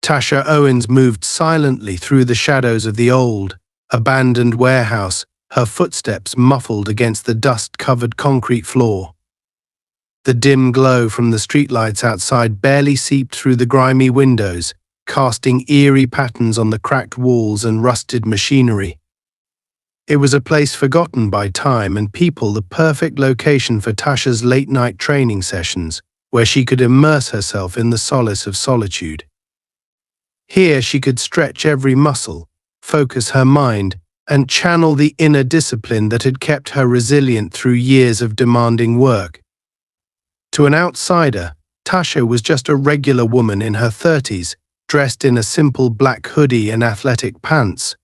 Tasha Owens moved silently through the shadows of the old, abandoned warehouse, her footsteps muffled against the dust-covered concrete floor. The dim glow from the streetlights outside barely seeped through the grimy windows, casting eerie patterns on the cracked walls and rusted machinery. It was a place forgotten by time and people, the perfect location for Tasha's late-night training sessions, where she could immerse herself in the solace of solitude. Here she could stretch every muscle, focus her mind, and channel the inner discipline that had kept her resilient through years of demanding work. To an outsider, Tasha was just a regular woman in her 30s, dressed in a simple black hoodie and athletic pants.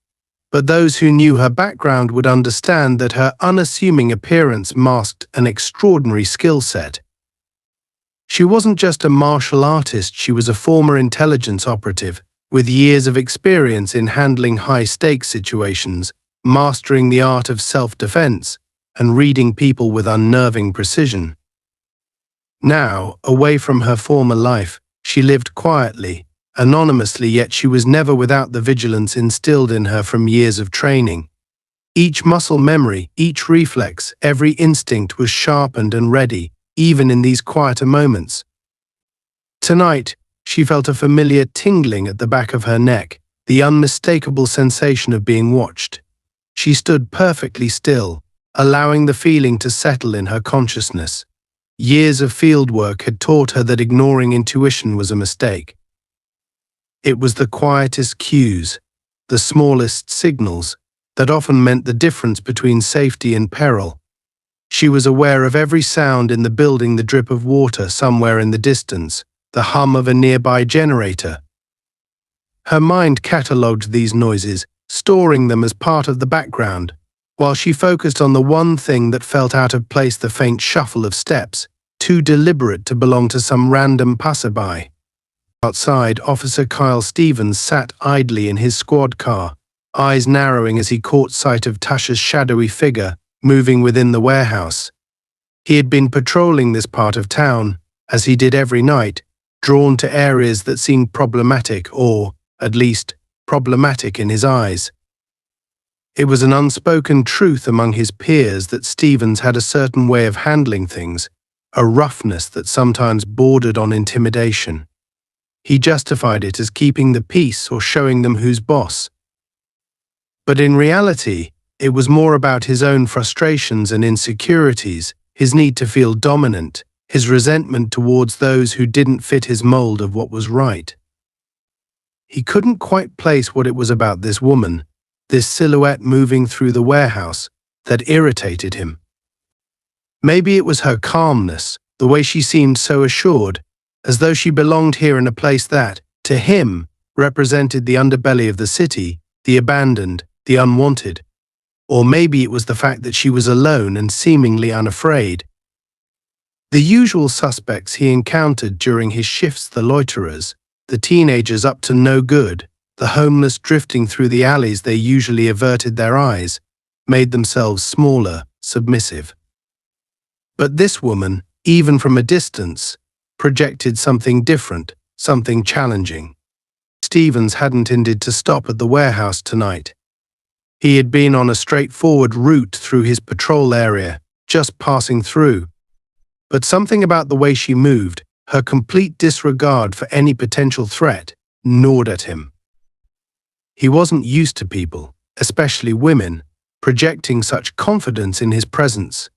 But those who knew her background would understand that her unassuming appearance masked an extraordinary skill set. She wasn't just a martial artist, she was a former intelligence operative, with years of experience in handling high-stakes situations, mastering the art of self-defense, and reading people with unnerving precision. Now, away from her former life, she lived quietly, anonymously, yet she was never without the vigilance instilled in her from years of training. Each muscle memory, each reflex, every instinct was sharpened and ready, even in these quieter moments. Tonight, she felt a familiar tingling at the back of her neck, the unmistakable sensation of being watched. She stood perfectly still, allowing the feeling to settle in her consciousness. Years of fieldwork had taught her that ignoring intuition was a mistake. It was the quietest cues, the smallest signals, that often meant the difference between safety and peril. She was aware of every sound in the building, the drip of water somewhere in the distance, the hum of a nearby generator. Her mind catalogued these noises, storing them as part of the background, while she focused on the one thing that felt out of place, the faint shuffle of steps, too deliberate to belong to some random passerby. Outside, Officer Kyle Stevens sat idly in his squad car, eyes narrowing as he caught sight of Tasha's shadowy figure moving within the warehouse. He had been patrolling this part of town, as he did every night, drawn to areas that seemed problematic, or, at least, problematic in his eyes. It was an unspoken truth among his peers that Stevens had a certain way of handling things, a roughness that sometimes bordered on intimidation. He justified it as keeping the peace or showing them who's boss. But in reality, it was more about his own frustrations and insecurities, his need to feel dominant, his resentment towards those who didn't fit his mold of what was right. He couldn't quite place what it was about this woman, this silhouette moving through the warehouse, that irritated him. Maybe it was her calmness, the way she seemed so assured, as though she belonged here in a place that, to him, represented the underbelly of the city, the abandoned, the unwanted. Or maybe it was the fact that she was alone and seemingly unafraid. The usual suspects he encountered during his shifts, the loiterers, the teenagers up to no good, the homeless drifting through the alleys they usually averted their eyes, made themselves smaller, submissive. But this woman, even from a distance, projected something different, something challenging. Stevens hadn't intended to stop at the warehouse tonight. He had been on a straightforward route through his patrol area, just passing through. But something about the way she moved, her complete disregard for any potential threat, gnawed at him. He wasn't used to people, especially women, projecting such confidence in his presence.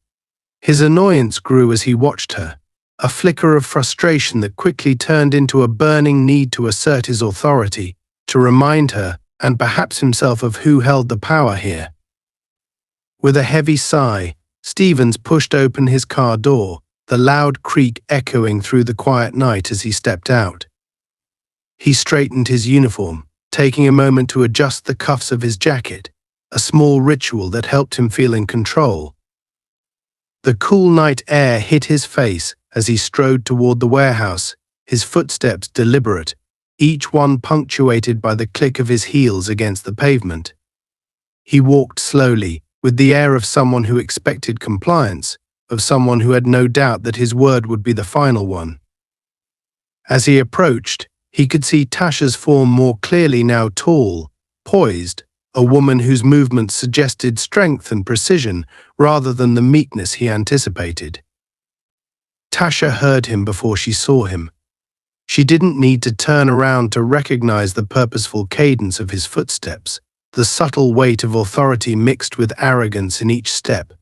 His annoyance grew as he watched her, a flicker of frustration that quickly turned into a burning need to assert his authority, to remind her, and perhaps himself, of who held the power here. With a heavy sigh, Stevens pushed open his car door, the loud creak echoing through the quiet night as he stepped out. He straightened his uniform, taking a moment to adjust the cuffs of his jacket, a small ritual that helped him feel in control. The cool night air hit his face as he strode toward the warehouse, his footsteps deliberate, each one punctuated by the click of his heels against the pavement. He walked slowly, with the air of someone who expected compliance, of someone who had no doubt that his word would be the final one. As he approached, He could see Tasha's form more clearly now, tall, poised, a woman whose movements suggested strength and precision rather than the meekness he anticipated. Tasha heard him before she saw him. She didn't need to turn around to recognize the purposeful cadence of his footsteps, the subtle weight of authority mixed with arrogance in each step.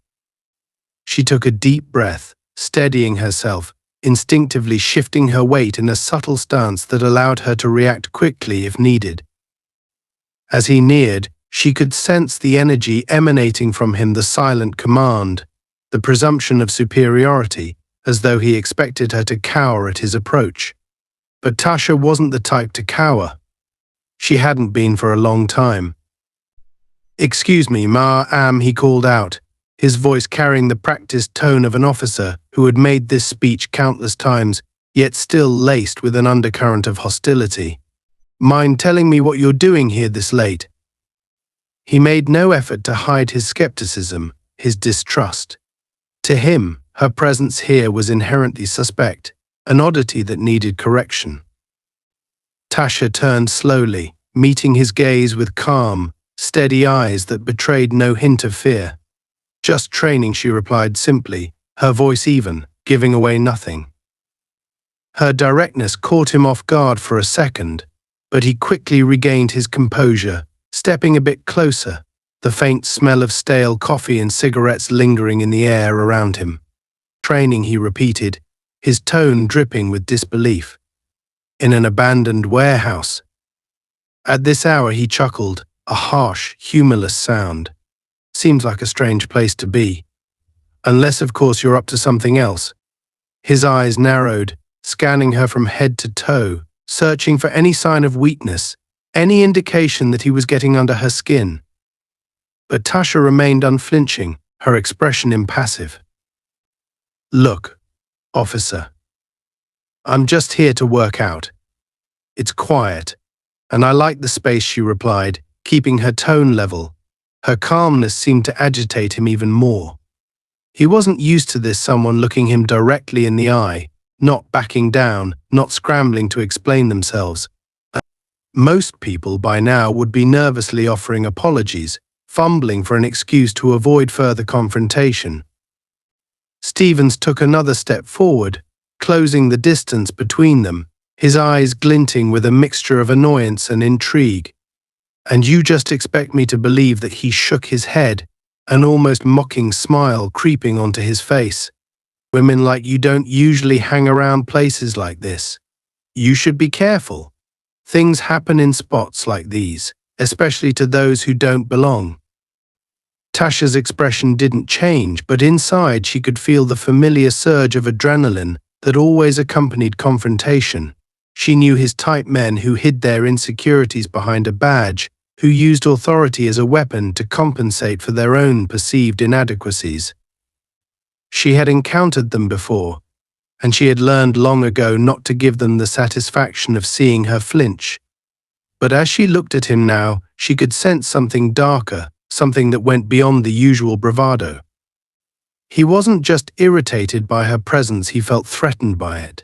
She took a deep breath, steadying herself, instinctively shifting her weight in a subtle stance that allowed her to react quickly if needed. As he neared, she could sense the energy emanating from him, the silent command, the presumption of superiority, as though he expected her to cower at his approach. But Tasha wasn't the type to cower. She hadn't been for a long time. "Excuse me, ma'am," he called out, his voice carrying the practiced tone of an officer who had made this speech countless times, yet still laced with an undercurrent of hostility. "Mind telling me what you're doing here this late?" He made no effort to hide his skepticism, his distrust. To him, her presence here was inherently suspect, an oddity that needed correction. Tasha turned slowly, meeting his gaze with calm, steady eyes that betrayed no hint of fear. "Just training," she replied simply, her voice even, giving away nothing. Her directness caught him off guard for a second, but he quickly regained his composure, stepping a bit closer, the faint smell of stale coffee and cigarettes lingering in the air around him. "Training," he repeated, his tone dripping with disbelief. "In an abandoned warehouse." At this hour, he chuckled, a harsh, humorless sound. "Seems like a strange place to be. Unless, of course, you're up to something else." His eyes narrowed, scanning her from head to toe, searching for any sign of weakness, any indication that he was getting under her skin. But Tasha remained unflinching, her expression impassive. "Look, officer. I'm just here to work out. It's quiet, and I like the space," she replied, keeping her tone level. Her calmness seemed to agitate him even more. He wasn't used to this, someone looking him directly in the eye, not backing down, not scrambling to explain themselves. Most people by now would be nervously offering apologies, fumbling for an excuse to avoid further confrontation. Stevens took another step forward, closing the distance between them, his eyes glinting with a mixture of annoyance and intrigue. "And you just expect me to believe that?" He shook his head, an almost mocking smile creeping onto his face. "Women like you don't usually hang around places like this. You should be careful. Things happen in spots like these, especially to those who don't belong." Tasha's expression didn't change, but inside she could feel the familiar surge of adrenaline that always accompanied confrontation. She knew his type: men who hid their insecurities behind a badge, who used authority as a weapon to compensate for their own perceived inadequacies. She had encountered them before, and she had learned long ago not to give them the satisfaction of seeing her flinch. But as she looked at him now, she could sense something darker, something that went beyond the usual bravado. He wasn't just irritated by her presence, he felt threatened by it.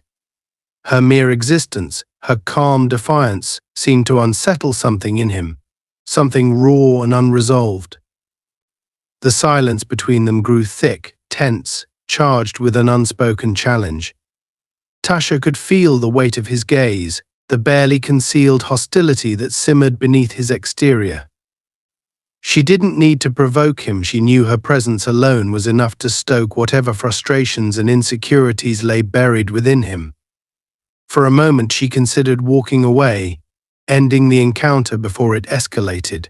Her mere existence, her calm defiance, seemed to unsettle something in him, something raw and unresolved. The silence between them grew thick, tense, charged with an unspoken challenge. Tasha could feel the weight of his gaze, the barely concealed hostility that simmered beneath his exterior. She didn't need to provoke him, she knew her presence alone was enough to stoke whatever frustrations and insecurities lay buried within him. For a moment she considered walking away, ending the encounter before it escalated.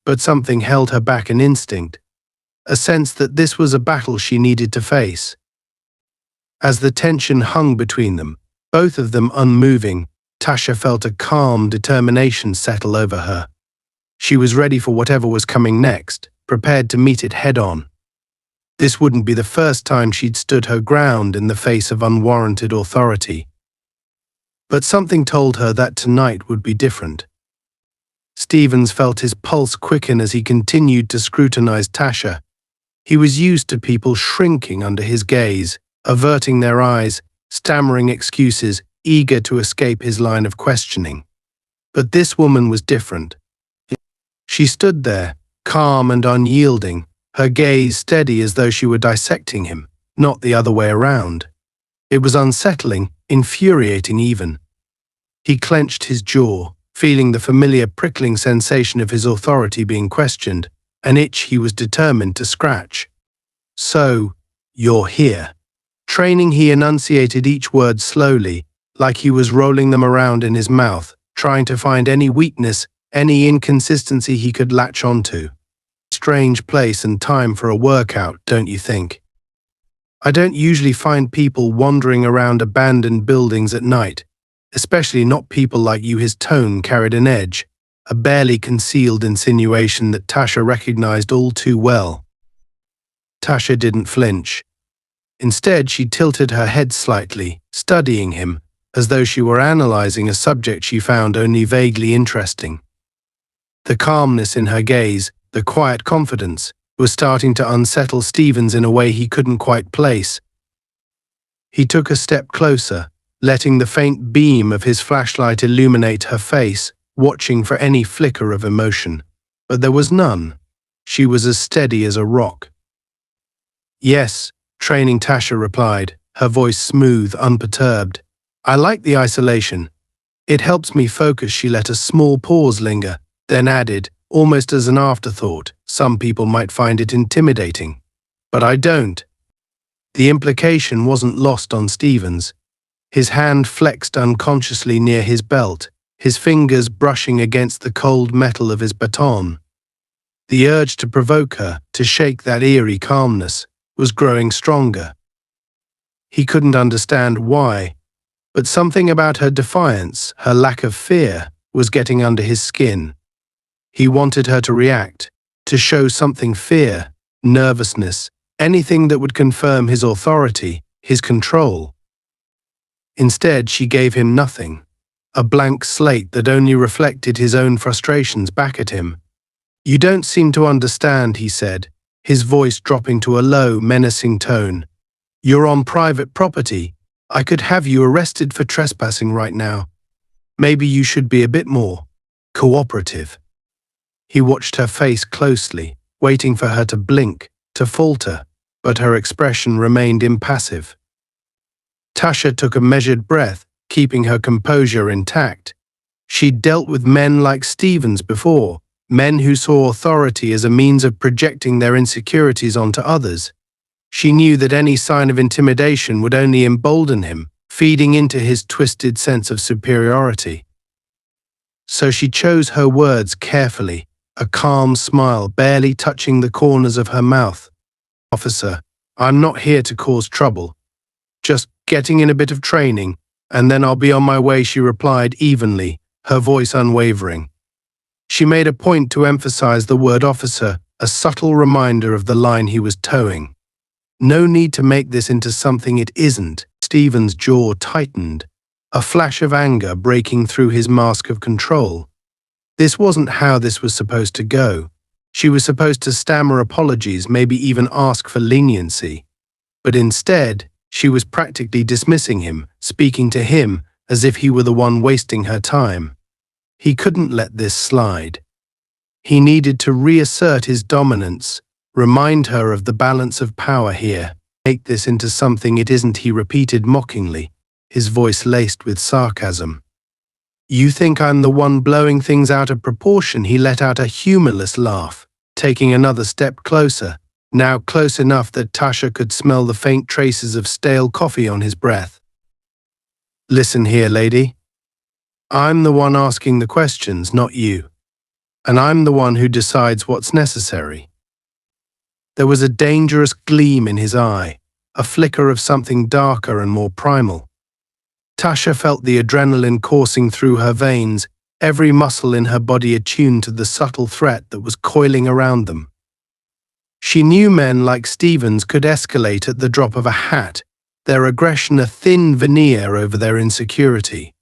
But something held her back, an instinct, a sense that this was a battle she needed to face. As the tension hung between them, both of them unmoving, Tasha felt a calm determination settle over her. She was ready for whatever was coming next, prepared to meet it head-on. This wouldn't be the first time she'd stood her ground in the face of unwarranted authority. But something told her that tonight would be different. Stevens felt his pulse quicken as he continued to scrutinize Tasha. He was used to people shrinking under his gaze, averting their eyes, stammering excuses, eager to escape his line of questioning. But this woman was different. She stood there, calm and unyielding, her gaze steady as though she were dissecting him, not the other way around. It was unsettling, infuriating even. He clenched his jaw, feeling the familiar prickling sensation of his authority being questioned, an itch he was determined to scratch. "So, you're here." Training, he enunciated each word slowly, like he was rolling them around in his mouth, trying to find any weakness, any inconsistency he could latch onto. Strange place and time for a workout, don't you think? I don't usually find people wandering around abandoned buildings at night, especially not people like you. His tone carried an edge, a barely concealed insinuation that Tasha recognized all too well. Tasha didn't flinch. Instead, she tilted her head slightly, studying him, as though she were analyzing a subject she found only vaguely interesting. The calmness in her gaze, the quiet confidence, was starting to unsettle Stevens in a way he couldn't quite place. He took a step closer, letting the faint beam of his flashlight illuminate her face, watching for any flicker of emotion. But there was none. She was as steady as a rock. "Yes," training Tasha replied, her voice smooth, unperturbed. "I like the isolation. It helps me focus." She let a small pause linger, then added, almost as an afterthought, "Some people might find it intimidating. But I don't." The implication wasn't lost on Stevens. His hand flexed unconsciously near his belt, his fingers brushing against the cold metal of his baton. The urge to provoke her, to shake that eerie calmness, was growing stronger. He couldn't understand why, but something about her defiance, her lack of fear, was getting under his skin. He wanted her to react, to show something: fear, nervousness, anything that would confirm his authority, his control. Instead, she gave him nothing, a blank slate that only reflected his own frustrations back at him. "You don't seem to understand," he said, his voice dropping to a low, menacing tone. "You're on private property. I could have you arrested for trespassing right now. Maybe you should be a bit more cooperative." He watched her face closely, waiting for her to blink, to falter, but her expression remained impassive. Tasha took a measured breath, keeping her composure intact. She'd dealt with men like Stevens before, men who saw authority as a means of projecting their insecurities onto others. She knew that any sign of intimidation would only embolden him, feeding into his twisted sense of superiority. So she chose her words carefully, a calm smile barely touching the corners of her mouth. "Officer, I'm not here to cause trouble. Just getting in a bit of training, and then I'll be on my way," she replied evenly, her voice unwavering. She made a point to emphasize the word officer, a subtle reminder of the line he was towing. No need to make this into something it isn't. Stevens' jaw tightened, a flash of anger breaking through his mask of control. This wasn't how this was supposed to go. She was supposed to stammer apologies, maybe even ask for leniency. But instead, she was practically dismissing him, speaking to him as if he were the one wasting her time. He couldn't let this slide. He needed to reassert his dominance, remind her of the balance of power here. "Make this into something it isn't," he repeated mockingly, his voice laced with sarcasm. "You think I'm the one blowing things out of proportion?" He let out a humorless laugh, taking another step closer, now close enough that Tasha could smell the faint traces of stale coffee on his breath. "Listen here, lady. I'm the one asking the questions, not you. And I'm the one who decides what's necessary." There was a dangerous gleam in his eye, a flicker of something darker and more primal. Tasha felt the adrenaline coursing through her veins, every muscle in her body attuned to the subtle threat that was coiling around them. She knew men like Stevens could escalate at the drop of a hat, their aggression a thin veneer over their insecurity.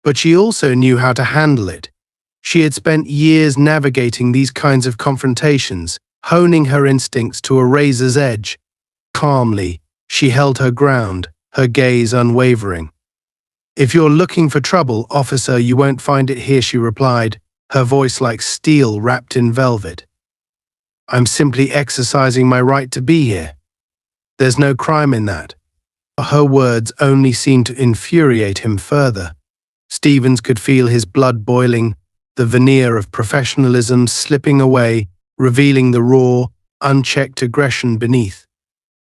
But she also knew how to handle it. She had spent years navigating these kinds of confrontations, honing her instincts to a razor's edge. Calmly, she held her ground, her gaze unwavering. "If you're looking for trouble, officer, you won't find it here," she replied, her voice like steel wrapped in velvet. "I'm simply exercising my right to be here. There's no crime in that." Her words only seemed to infuriate him further. Stevens could feel his blood boiling, the veneer of professionalism slipping away, revealing the raw, unchecked aggression beneath.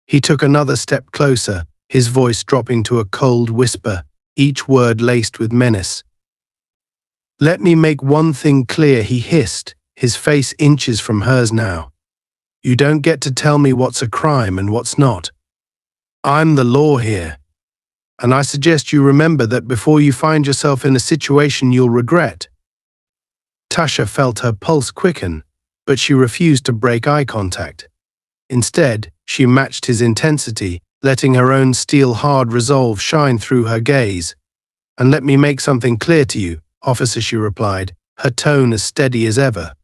He took another step closer, his voice dropping to a cold whisper, each word laced with menace. "Let me make one thing clear," he hissed, his face inches from hers now. "You don't get to tell me what's a crime and what's not. I'm the law here. And I suggest you remember that before you find yourself in a situation you'll regret." Tasha felt her pulse quicken, but she refused to break eye contact. Instead, she matched his intensity, letting her own steel-hard resolve shine through her gaze. "And let me make something clear to you, officer," she replied, her tone as steady as ever.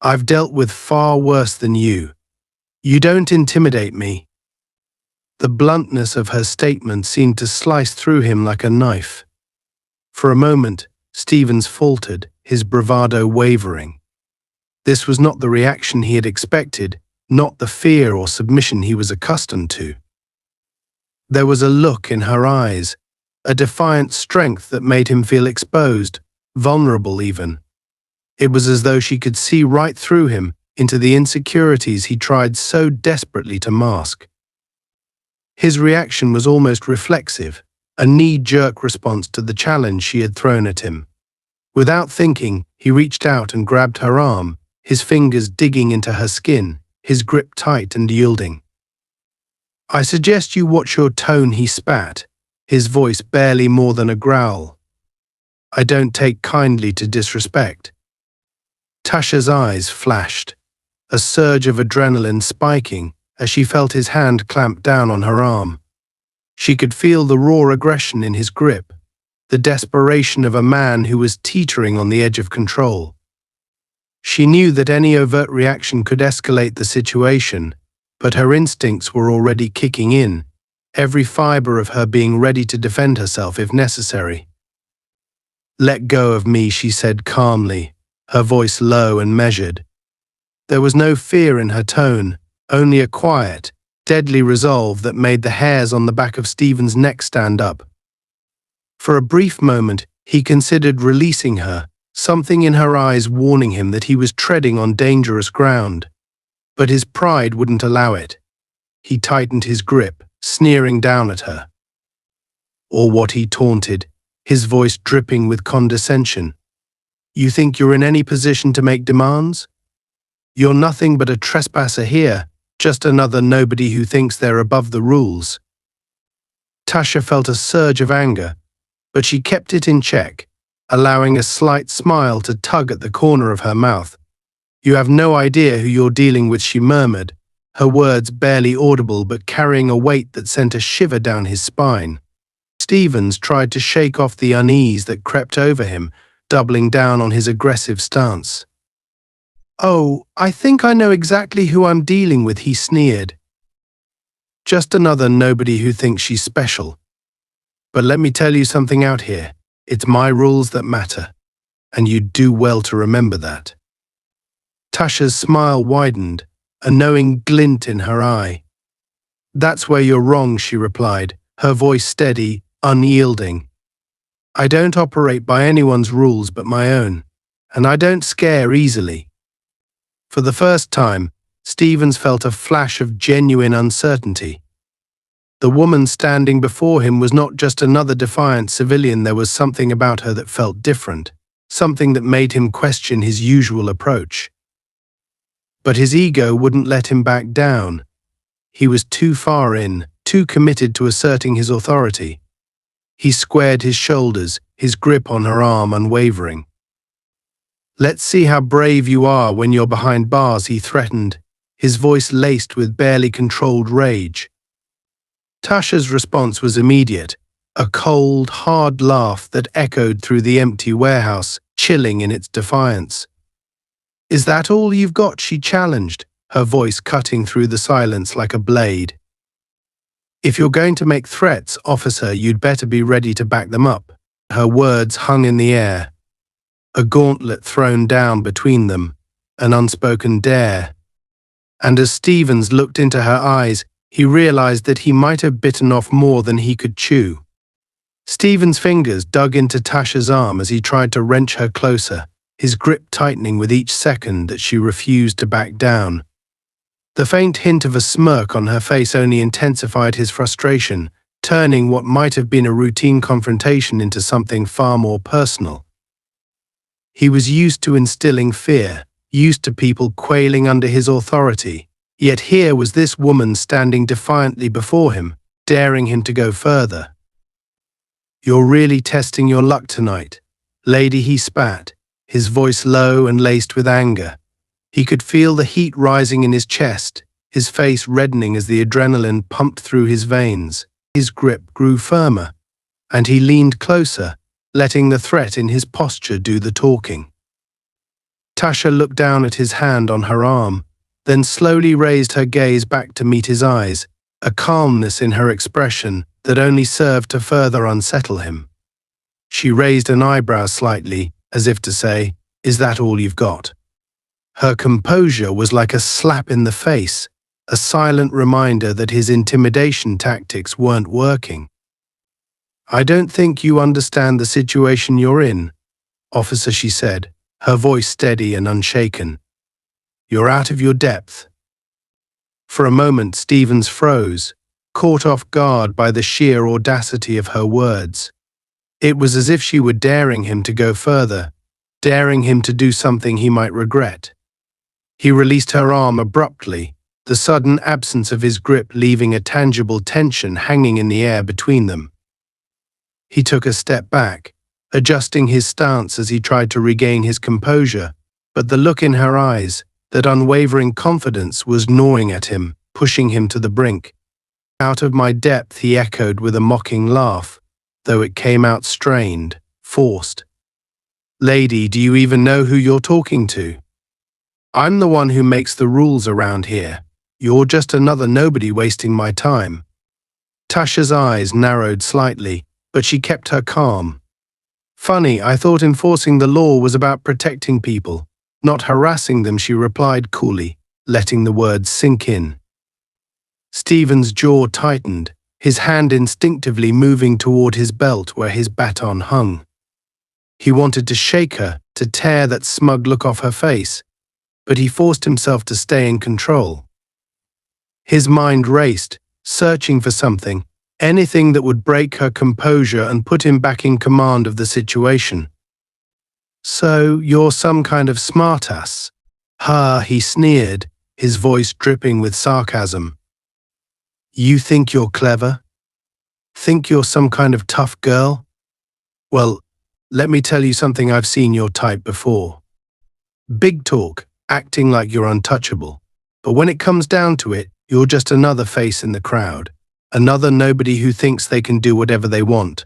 "I've dealt with far worse than you. You don't intimidate me." The bluntness of her statement seemed to slice through him like a knife. For a moment, Stevens faltered, his bravado wavering. This was not the reaction he had expected, not the fear or submission he was accustomed to. There was a look in her eyes, a defiant strength that made him feel exposed, vulnerable even. It was as though she could see right through him, into the insecurities he tried so desperately to mask. His reaction was almost reflexive, a knee-jerk response to the challenge she had thrown at him. Without thinking, he reached out and grabbed her arm, his fingers digging into her skin, his grip tight and yielding. "I suggest you watch your tone," he spat, his voice barely more than a growl. "I don't take kindly to disrespect." Tasha's eyes flashed, a surge of adrenaline spiking as she felt his hand clamp down on her arm. She could feel the raw aggression in his grip, the desperation of a man who was teetering on the edge of control. She knew that any overt reaction could escalate the situation, but her instincts were already kicking in, every fiber of her being ready to defend herself if necessary. "Let go of me," she said calmly, her voice low and measured. There was no fear in her tone, only a quiet, deadly resolve that made the hairs on the back of Stephen's neck stand up. For a brief moment, he considered releasing her, something in her eyes warning him that he was treading on dangerous ground. But his pride wouldn't allow it. He tightened his grip, sneering down at her. "Or what," he taunted, his voice dripping with condescension. "You think you're in any position to make demands? You're nothing but a trespasser here, just another nobody who thinks they're above the rules." Tasha felt a surge of anger, but she kept it in check, allowing a slight smile to tug at the corner of her mouth. "You have no idea who you're dealing with," she murmured, her words barely audible but carrying a weight that sent a shiver down his spine. Stevens tried to shake off the unease that crept over him, doubling down on his aggressive stance. "Oh, I think I know exactly who I'm dealing with," he sneered. "Just another nobody who thinks she's special. But let me tell you something out here. It's my rules that matter, and you'd do well to remember that." Tasha's smile widened, a knowing glint in her eye. "That's where you're wrong," she replied, her voice steady, unyielding. "I don't operate by anyone's rules but my own, and I don't scare easily." For the first time, Stevens felt a flash of genuine uncertainty. The woman standing before him was not just another defiant civilian. There was something about her that felt different, something that made him question his usual approach. But his ego wouldn't let him back down. He was too far in, too committed to asserting his authority. He squared his shoulders, his grip on her arm unwavering. "Let's see how brave you are when you're behind bars," he threatened, his voice laced with barely controlled rage. Tasha's response was immediate, a cold, hard laugh that echoed through the empty warehouse, chilling in its defiance. "Is that all you've got?" she challenged, her voice cutting through the silence like a blade. If you're going to make threats, officer, you'd better be ready to back them up. Her words hung in the air, a gauntlet thrown down between them, an unspoken dare. And as Stevens looked into her eyes, he realized that he might have bitten off more than he could chew. Stevens' fingers dug into Tasha's arm as he tried to wrench her closer, his grip tightening with each second that she refused to back down. The faint hint of a smirk on her face only intensified his frustration, turning what might have been a routine confrontation into something far more personal. He was used to instilling fear, used to people quailing under his authority, yet here was this woman standing defiantly before him, daring him to go further. "You're really testing your luck tonight, lady," he spat, his voice low and laced with anger. He could feel the heat rising in his chest, his face reddening as the adrenaline pumped through his veins. His grip grew firmer, and he leaned closer, letting the threat in his posture do the talking. Tasha looked down at his hand on her arm, then slowly raised her gaze back to meet his eyes, a calmness in her expression that only served to further unsettle him. She raised an eyebrow slightly, as if to say, "Is that all you've got?" Her composure was like a slap in the face, a silent reminder that his intimidation tactics weren't working. "I don't think you understand the situation you're in, officer," she said, her voice steady and unshaken. "You're out of your depth." For a moment Stevens froze, caught off guard by the sheer audacity of her words. It was as if she were daring him to go further, daring him to do something he might regret. He released her arm abruptly, the sudden absence of his grip leaving a tangible tension hanging in the air between them. He took a step back, adjusting his stance as he tried to regain his composure, but the look in her eyes, that unwavering confidence, was gnawing at him, pushing him to the brink. "Out of my depth," he echoed with a mocking laugh, though it came out strained, forced. "Lady, do you even know who you're talking to? I'm the one who makes the rules around here. You're just another nobody wasting my time." Tasha's eyes narrowed slightly, but she kept her calm. "Funny, I thought enforcing the law was about protecting people, not harassing them," she replied coolly, letting the words sink in. Stevens' jaw tightened, his hand instinctively moving toward his belt where his baton hung. He wanted to shake her, to tear that smug look off her face, but he forced himself to stay in control. His mind raced, searching for something, anything that would break her composure and put him back in command of the situation. "So, you're some kind of smartass?" "Ha," he sneered, his voice dripping with sarcasm. "You think you're clever? Think you're some kind of tough girl? Well, let me tell you something, I've seen your type before. Big talk, acting like you're untouchable. But when it comes down to it, you're just another face in the crowd, another nobody who thinks they can do whatever they want."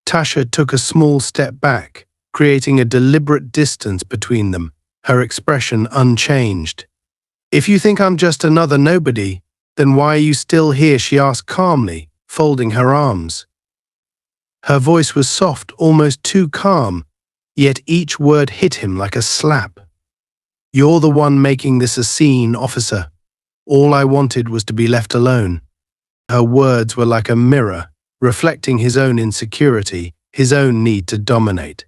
Tasha took a small step back, creating a deliberate distance between them, her expression unchanged. "If you think I'm just another nobody, then why are you still here?" she asked calmly, folding her arms. Her voice was soft, almost too calm, yet each word hit him like a slap. "You're the one making this a scene, officer. All I wanted was to be left alone." Her words were like a mirror, reflecting his own insecurity, his own need to dominate.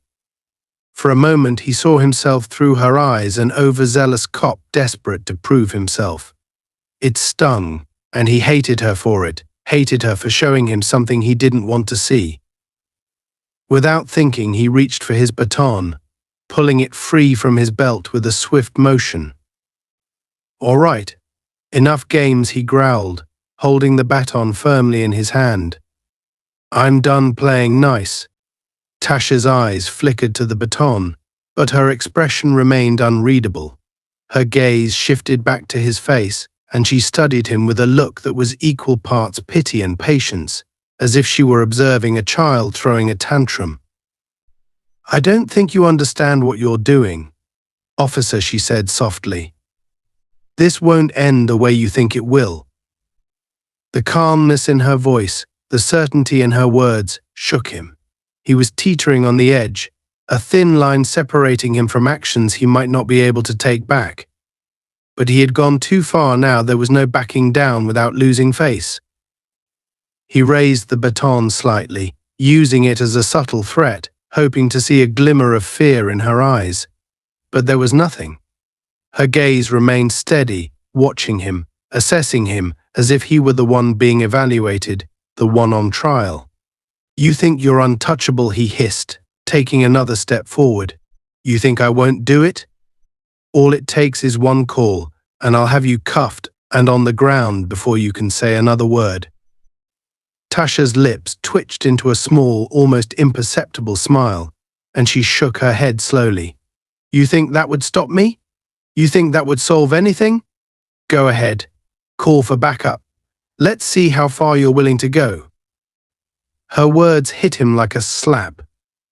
For a moment he saw himself through her eyes, an overzealous cop desperate to prove himself. It stung, and he hated her for it, hated her for showing him something he didn't want to see. Without thinking, he reached for his baton, pulling it free from his belt with a swift motion. "All right, enough games," he growled, holding the baton firmly in his hand. "I'm done playing nice." Tasha's eyes flickered to the baton, but her expression remained unreadable. Her gaze shifted back to his face, and she studied him with a look that was equal parts pity and patience, as if she were observing a child throwing a tantrum. "I don't think you understand what you're doing, officer," she said softly. "This won't end the way you think it will." The calmness in her voice, the certainty in her words, shook him. He was teetering on the edge, a thin line separating him from actions he might not be able to take back. But he had gone too far now. There was no backing down without losing face. He raised the baton slightly, using it as a subtle threat, hoping to see a glimmer of fear in her eyes. But there was nothing. Her gaze remained steady, watching him, assessing him as if he were the one being evaluated, the one on trial. "You think you're untouchable," he hissed, taking another step forward. "You think I won't do it? All it takes is one call, and I'll have you cuffed and on the ground before you can say another word." Tasha's lips twitched into a small, almost imperceptible smile, and she shook her head slowly. "You think that would stop me? You think that would solve anything? Go ahead. Call for backup. Let's see how far you're willing to go." Her words hit him like a slap,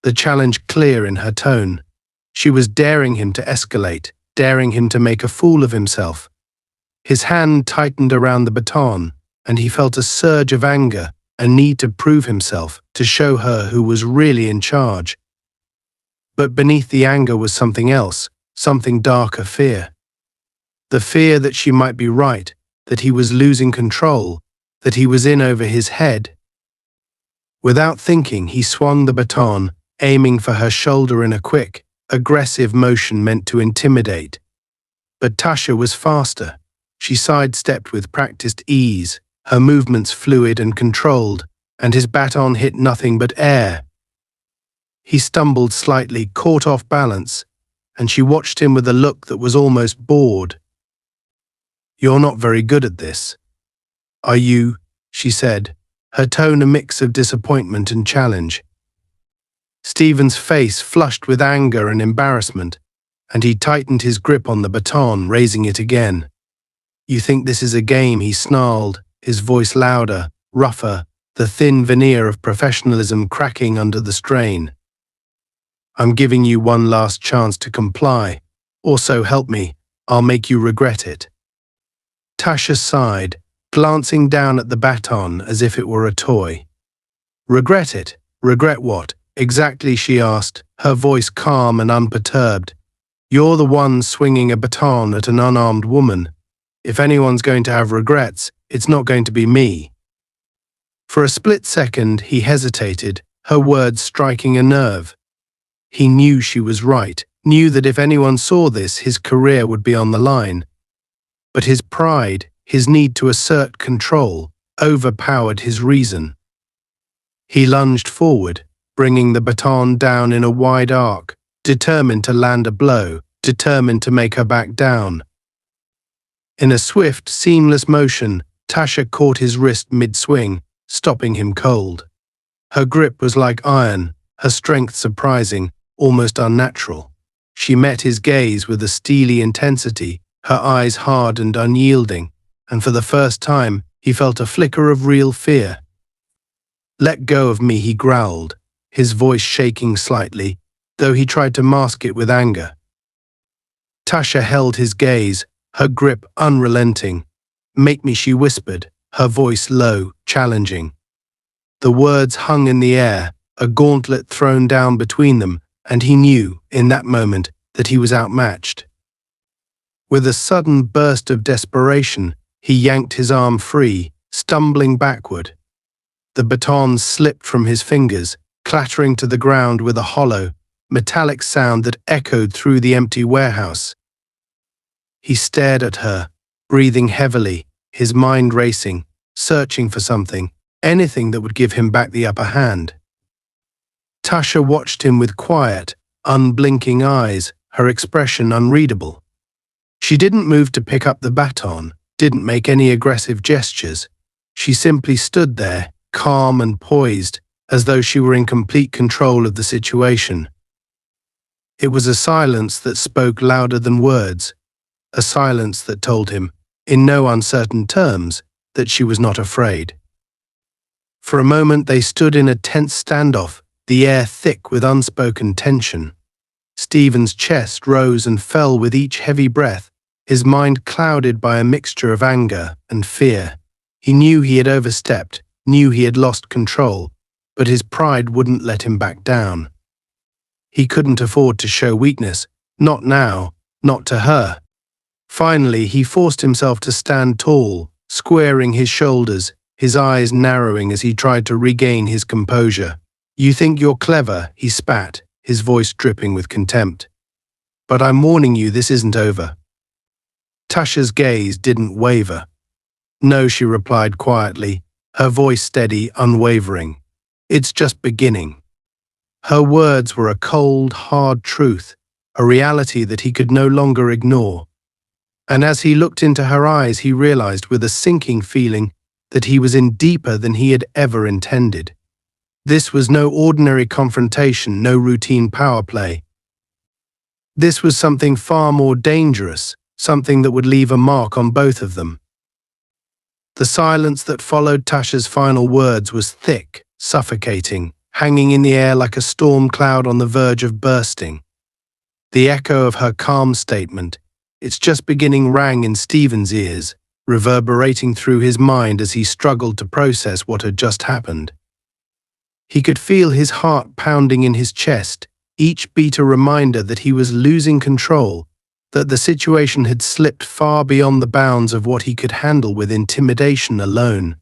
the challenge clear in her tone. She was daring him to escalate, daring him to make a fool of himself. His hand tightened around the baton, and he felt a surge of anger, a need to prove himself, to show her who was really in charge. But beneath the anger was something else, something darker: fear. The fear that she might be right, that he was losing control, that he was in over his head. Without thinking, he swung the baton, aiming for her shoulder in a quick, aggressive motion meant to intimidate. But Tasha was faster. She sidestepped with practiced ease, her movements fluid and controlled, and his baton hit nothing but air. He stumbled slightly, caught off balance, and she watched him with a look that was almost bored. "You're not very good at this, are you?" she said, her tone a mix of disappointment and challenge. Stephen's face flushed with anger and embarrassment, and he tightened his grip on the baton, raising it again. "You think this is a game?" he snarled, his voice louder, rougher, the thin veneer of professionalism cracking under the strain. "I'm giving you one last chance to comply. Or so help me, I'll make you regret it." Tasha sighed, glancing down at the baton as if it were a toy. "Regret it? Regret what, exactly?" she asked, her voice calm and unperturbed. "You're the one swinging a baton at an unarmed woman. If anyone's going to have regrets, it's not going to be me." For a split second, he hesitated, her words striking a nerve. He knew she was right, knew that if anyone saw this, his career would be on the line. But his pride, his need to assert control, overpowered his reason. He lunged forward, bringing the baton down in a wide arc, determined to land a blow, determined to make her back down. In a swift, seamless motion, Tasha caught his wrist mid-swing, stopping him cold. Her grip was like iron, her strength surprising, almost unnatural. She met his gaze with a steely intensity, her eyes hard and unyielding, and for the first time, he felt a flicker of real fear. "Let go of me," he growled, his voice shaking slightly, though he tried to mask it with anger. Tasha held his gaze, her grip unrelenting. "Make me," she whispered, her voice low, challenging. The words hung in the air, a gauntlet thrown down between them, and he knew, in that moment, that he was outmatched. With a sudden burst of desperation, he yanked his arm free, stumbling backward. The baton slipped from his fingers, clattering to the ground with a hollow, metallic sound that echoed through the empty warehouse. He stared at her, breathing heavily, his mind racing, searching for something, anything that would give him back the upper hand. Tasha watched him with quiet, unblinking eyes, her expression unreadable. She didn't move to pick up the baton, didn't make any aggressive gestures. She simply stood there, calm and poised, as though she were in complete control of the situation. It was a silence that spoke louder than words, a silence that told him, in no uncertain terms, that she was not afraid. For a moment they stood in a tense standoff, the air thick with unspoken tension. Stephen's chest rose and fell with each heavy breath, his mind clouded by a mixture of anger and fear. He knew he had overstepped, knew he had lost control, but his pride wouldn't let him back down. He couldn't afford to show weakness, not now, not to her. Finally, he forced himself to stand tall, squaring his shoulders, his eyes narrowing as he tried to regain his composure. "You think you're clever," he spat, his voice dripping with contempt. "But I'm warning you, this isn't over." Tasha's gaze didn't waver. "No," she replied quietly, her voice steady, unwavering. "It's just beginning." Her words were a cold, hard truth, a reality that he could no longer ignore. And as he looked into her eyes, he realized with a sinking feeling that he was in deeper than he had ever intended. This was no ordinary confrontation, no routine power play. This was something far more dangerous, something that would leave a mark on both of them. The silence that followed Tasha's final words was thick, suffocating, hanging in the air like a storm cloud on the verge of bursting. The echo of her calm statement, "It's just beginning," rang in Stephen's ears, reverberating through his mind as he struggled to process what had just happened. He could feel his heart pounding in his chest, each beat a reminder that he was losing control, that the situation had slipped far beyond the bounds of what he could handle with intimidation alone.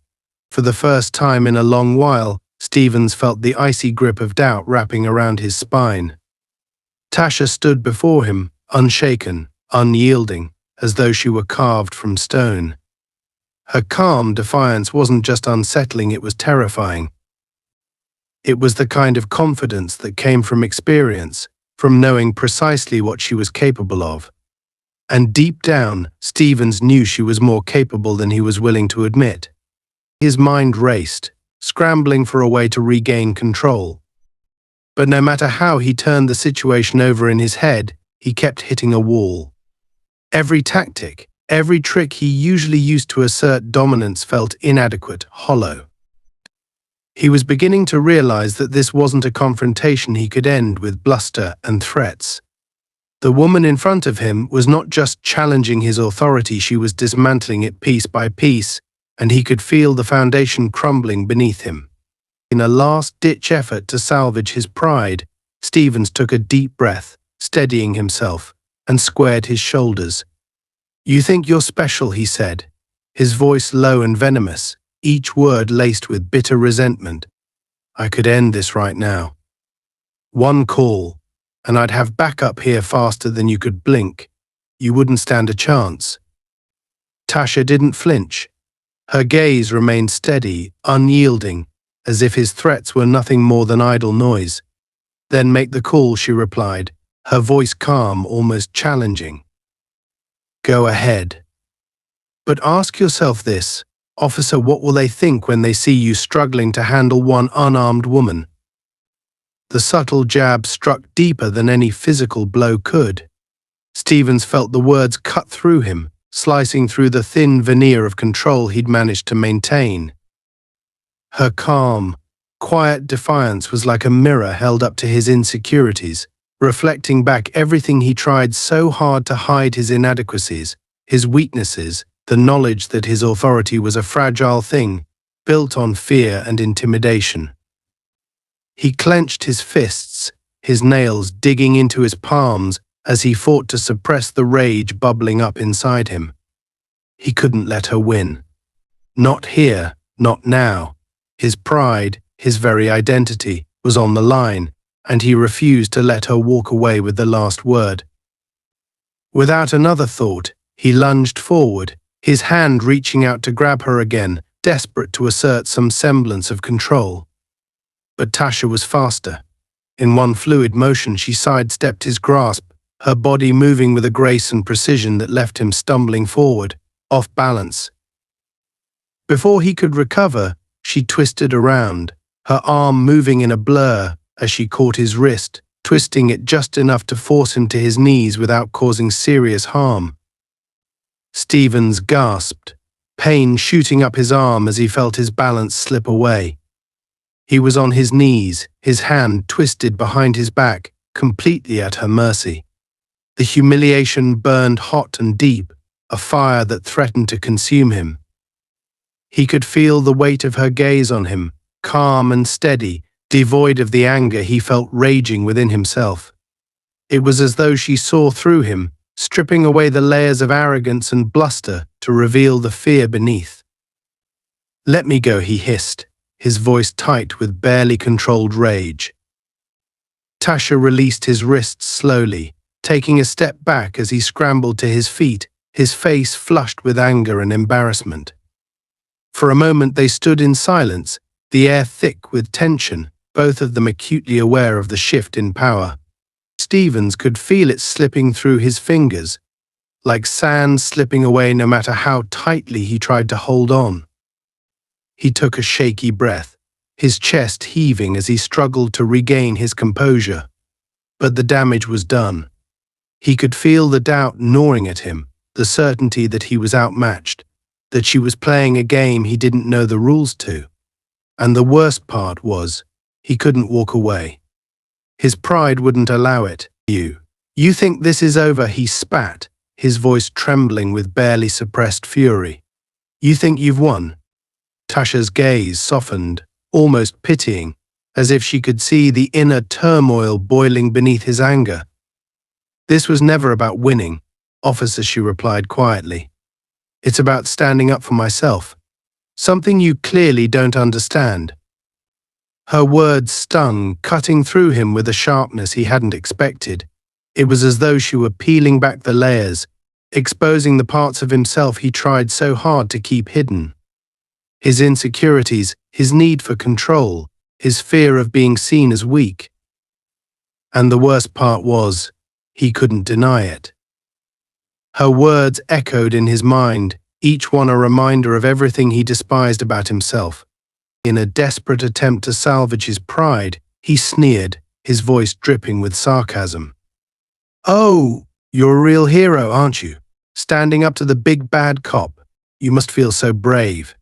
For the first time in a long while, Stevens felt the icy grip of doubt wrapping around his spine. Tasha stood before him, unshaken, unyielding, as though she were carved from stone. Her calm defiance wasn't just unsettling, it was terrifying. It was the kind of confidence that came from experience, from knowing precisely what she was capable of. And deep down, Stevens knew she was more capable than he was willing to admit. His mind raced, scrambling for a way to regain control. But no matter how he turned the situation over in his head, he kept hitting a wall. Every tactic, every trick he usually used to assert dominance felt inadequate, hollow. He was beginning to realize that this wasn't a confrontation he could end with bluster and threats. The woman in front of him was not just challenging his authority, she was dismantling it piece by piece, and he could feel the foundation crumbling beneath him. In a last-ditch effort to salvage his pride, Stevens took a deep breath, steadying himself, and squared his shoulders. "You think you're special," he said, his voice low and venomous, each word laced with bitter resentment. "I could end this right now. One call, and I'd have backup here faster than you could blink. You wouldn't stand a chance." Tasha didn't flinch. Her gaze remained steady, unyielding, as if his threats were nothing more than idle noise. "Then make the call," she replied, her voice calm, almost challenging. "Go ahead. But ask yourself this, officer, what will they think when they see you struggling to handle one unarmed woman?" The subtle jab struck deeper than any physical blow could. Stevens felt the words cut through him, slicing through the thin veneer of control he'd managed to maintain. Her calm, quiet defiance was like a mirror held up to his insecurities, reflecting back everything he tried so hard to hide: his inadequacies, his weaknesses, the knowledge that his authority was a fragile thing, built on fear and intimidation. He clenched his fists, his nails digging into his palms as he fought to suppress the rage bubbling up inside him. He couldn't let her win. Not here, not now. His pride, his very identity, was on the line, and he refused to let her walk away with the last word. Without another thought, he lunged forward, his hand reaching out to grab her again, desperate to assert some semblance of control. But Tasha was faster. In one fluid motion, she sidestepped his grasp, her body moving with a grace and precision that left him stumbling forward, off balance. Before he could recover, she twisted around, her arm moving in a blur as she caught his wrist, twisting it just enough to force him to his knees without causing serious harm. Stevens gasped, pain shooting up his arm as he felt his balance slip away. He was on his knees, his hand twisted behind his back, completely at her mercy. The humiliation burned hot and deep, a fire that threatened to consume him. He could feel the weight of her gaze on him, calm and steady, devoid of the anger he felt raging within himself. It was as though she saw through him, stripping away the layers of arrogance and bluster to reveal the fear beneath. "Let me go," he hissed, his voice tight with barely controlled rage. Tasha released his wrists slowly, taking a step back as he scrambled to his feet, his face flushed with anger and embarrassment. For a moment they stood in silence, the air thick with tension, both of them acutely aware of the shift in power. Stevens could feel it slipping through his fingers, like sand slipping away no matter how tightly he tried to hold on. He took a shaky breath, his chest heaving as he struggled to regain his composure. But the damage was done. He could feel the doubt gnawing at him, the certainty that he was outmatched, that she was playing a game he didn't know the rules to. And the worst part was, he couldn't walk away. His pride wouldn't allow it. You think this is over?" he spat, his voice trembling with barely suppressed fury. "You think you've won?" Tasha's gaze softened, almost pitying, as if she could see the inner turmoil boiling beneath his anger. "This was never about winning, officer," she replied quietly. "It's about standing up for myself. Something you clearly don't understand." Her words stung, cutting through him with a sharpness he hadn't expected. It was as though she were peeling back the layers, exposing the parts of himself he tried so hard to keep hidden. His insecurities, his need for control, his fear of being seen as weak. And the worst part was, he couldn't deny it. Her words echoed in his mind, each one a reminder of everything he despised about himself. In a desperate attempt to salvage his pride, he sneered, his voice dripping with sarcasm. "Oh, you're a real hero, aren't you? Standing up to the big bad cop. You must feel so brave."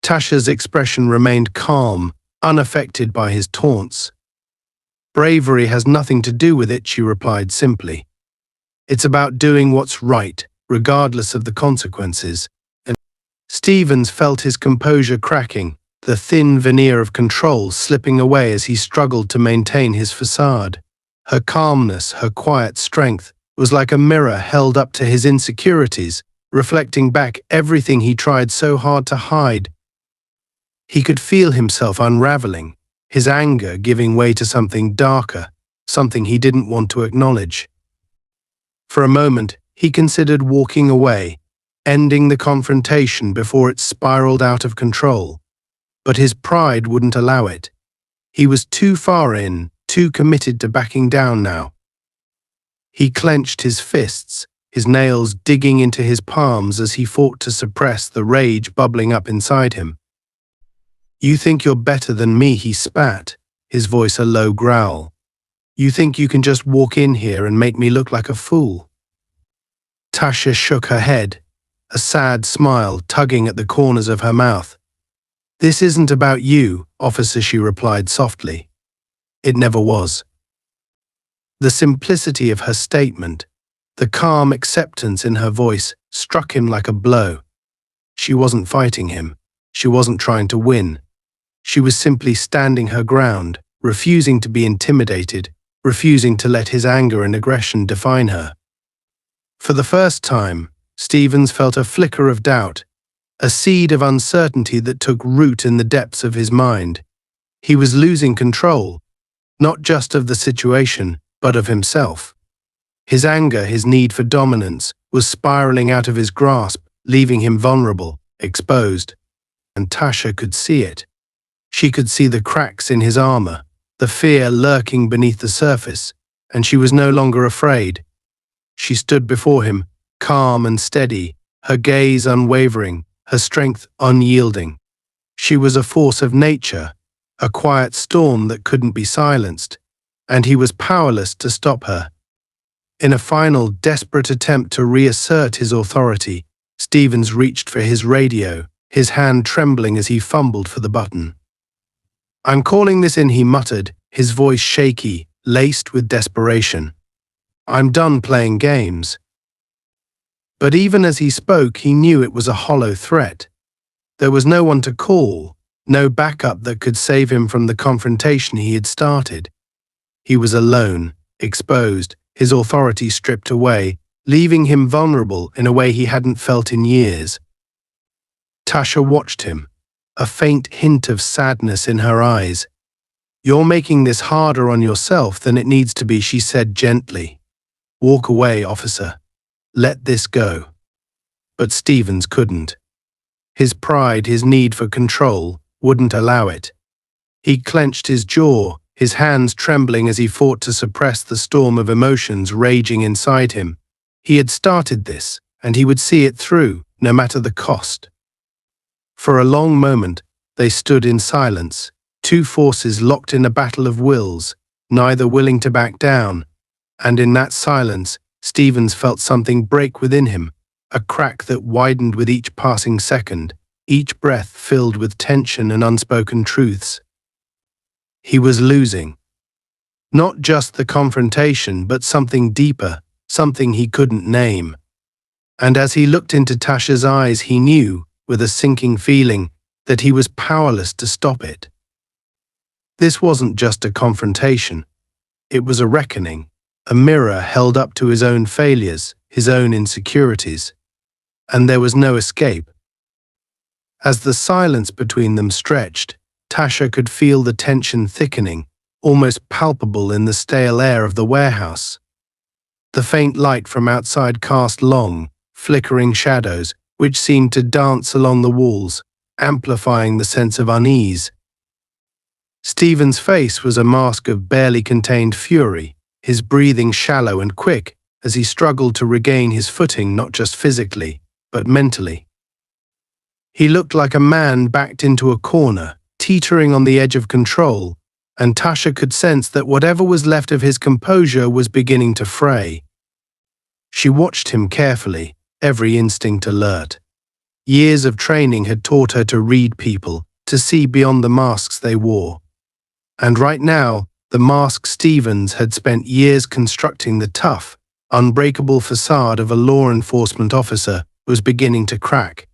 Tasha's expression remained calm, unaffected by his taunts. "Bravery has nothing to do with it," she replied simply. "It's about doing what's right, regardless of the consequences." And Stevens felt his composure cracking, the thin veneer of control slipping away as he struggled to maintain his facade. Her calmness, her quiet strength, was like a mirror held up to his insecurities, reflecting back everything he tried so hard to hide. He could feel himself unraveling, his anger giving way to something darker, something he didn't want to acknowledge. For a moment, he considered walking away, ending the confrontation before it spiraled out of control. But his pride wouldn't allow it. He was too far in, too committed to backing down now. He clenched his fists, his nails digging into his palms as he fought to suppress the rage bubbling up inside him. "You think you're better than me," he spat, his voice a low growl. "You think you can just walk in here and make me look like a fool?" Tasha shook her head, a sad smile tugging at the corners of her mouth. "This isn't about you, officer," she replied softly. It never was. The simplicity of her statement, the calm acceptance in her voice, struck him like a blow. She wasn't fighting him. She wasn't trying to win. She was simply standing her ground, refusing to be intimidated, refusing to let his anger and aggression define her. For the first time, Stevens felt a flicker of doubt, a seed of uncertainty that took root in the depths of his mind. He was losing control, not just of the situation, but of himself. His anger, his need for dominance, was spiraling out of his grasp, leaving him vulnerable, exposed. And Tasha could see it. She could see the cracks in his armor, the fear lurking beneath the surface, and she was no longer afraid. She stood before him, calm and steady, her gaze unwavering, her strength unyielding. She was a force of nature, a quiet storm that couldn't be silenced, and he was powerless to stop her. In a final, desperate attempt to reassert his authority, Stevens reached for his radio, his hand trembling as he fumbled for the button. "I'm calling this in," he muttered, his voice shaky, laced with desperation. "I'm done playing games." But even as he spoke, he knew it was a hollow threat. There was no one to call, no backup that could save him from the confrontation he had started. He was alone, exposed, his authority stripped away, leaving him vulnerable in a way he hadn't felt in years. Tasha watched him, a faint hint of sadness in her eyes. "You're making this harder on yourself than it needs to be," she said gently. "Walk away, officer. Let this go." But Stevens couldn't. His pride, his need for control, wouldn't allow it. He clenched his jaw, his hands trembling as he fought to suppress the storm of emotions raging inside him. He had started this, and he would see it through, no matter the cost. For a long moment, they stood in silence, two forces locked in a battle of wills, neither willing to back down. And in that silence, Stevens felt something break within him, a crack that widened with each passing second, each breath filled with tension and unspoken truths. He was losing. Not just the confrontation, but something deeper, something he couldn't name. And as he looked into Tasha's eyes, he knew, with a sinking feeling, that he was powerless to stop it. This wasn't just a confrontation. It was a reckoning, a mirror held up to his own failures, his own insecurities. And there was no escape. As the silence between them stretched, Tasha could feel the tension thickening, almost palpable in the stale air of the warehouse. The faint light from outside cast long, flickering shadows, which seemed to dance along the walls, amplifying the sense of unease. Stevens' face was a mask of barely contained fury, his breathing shallow and quick as he struggled to regain his footing not just physically, but mentally. He looked like a man backed into a corner, teetering on the edge of control, and Tasha could sense that whatever was left of his composure was beginning to fray. She watched him carefully, every instinct alert. Years of training had taught her to read people, to see beyond the masks they wore. And right now, the mask Stevens had spent years constructing, the tough, unbreakable facade of a law enforcement officer, was beginning to crack.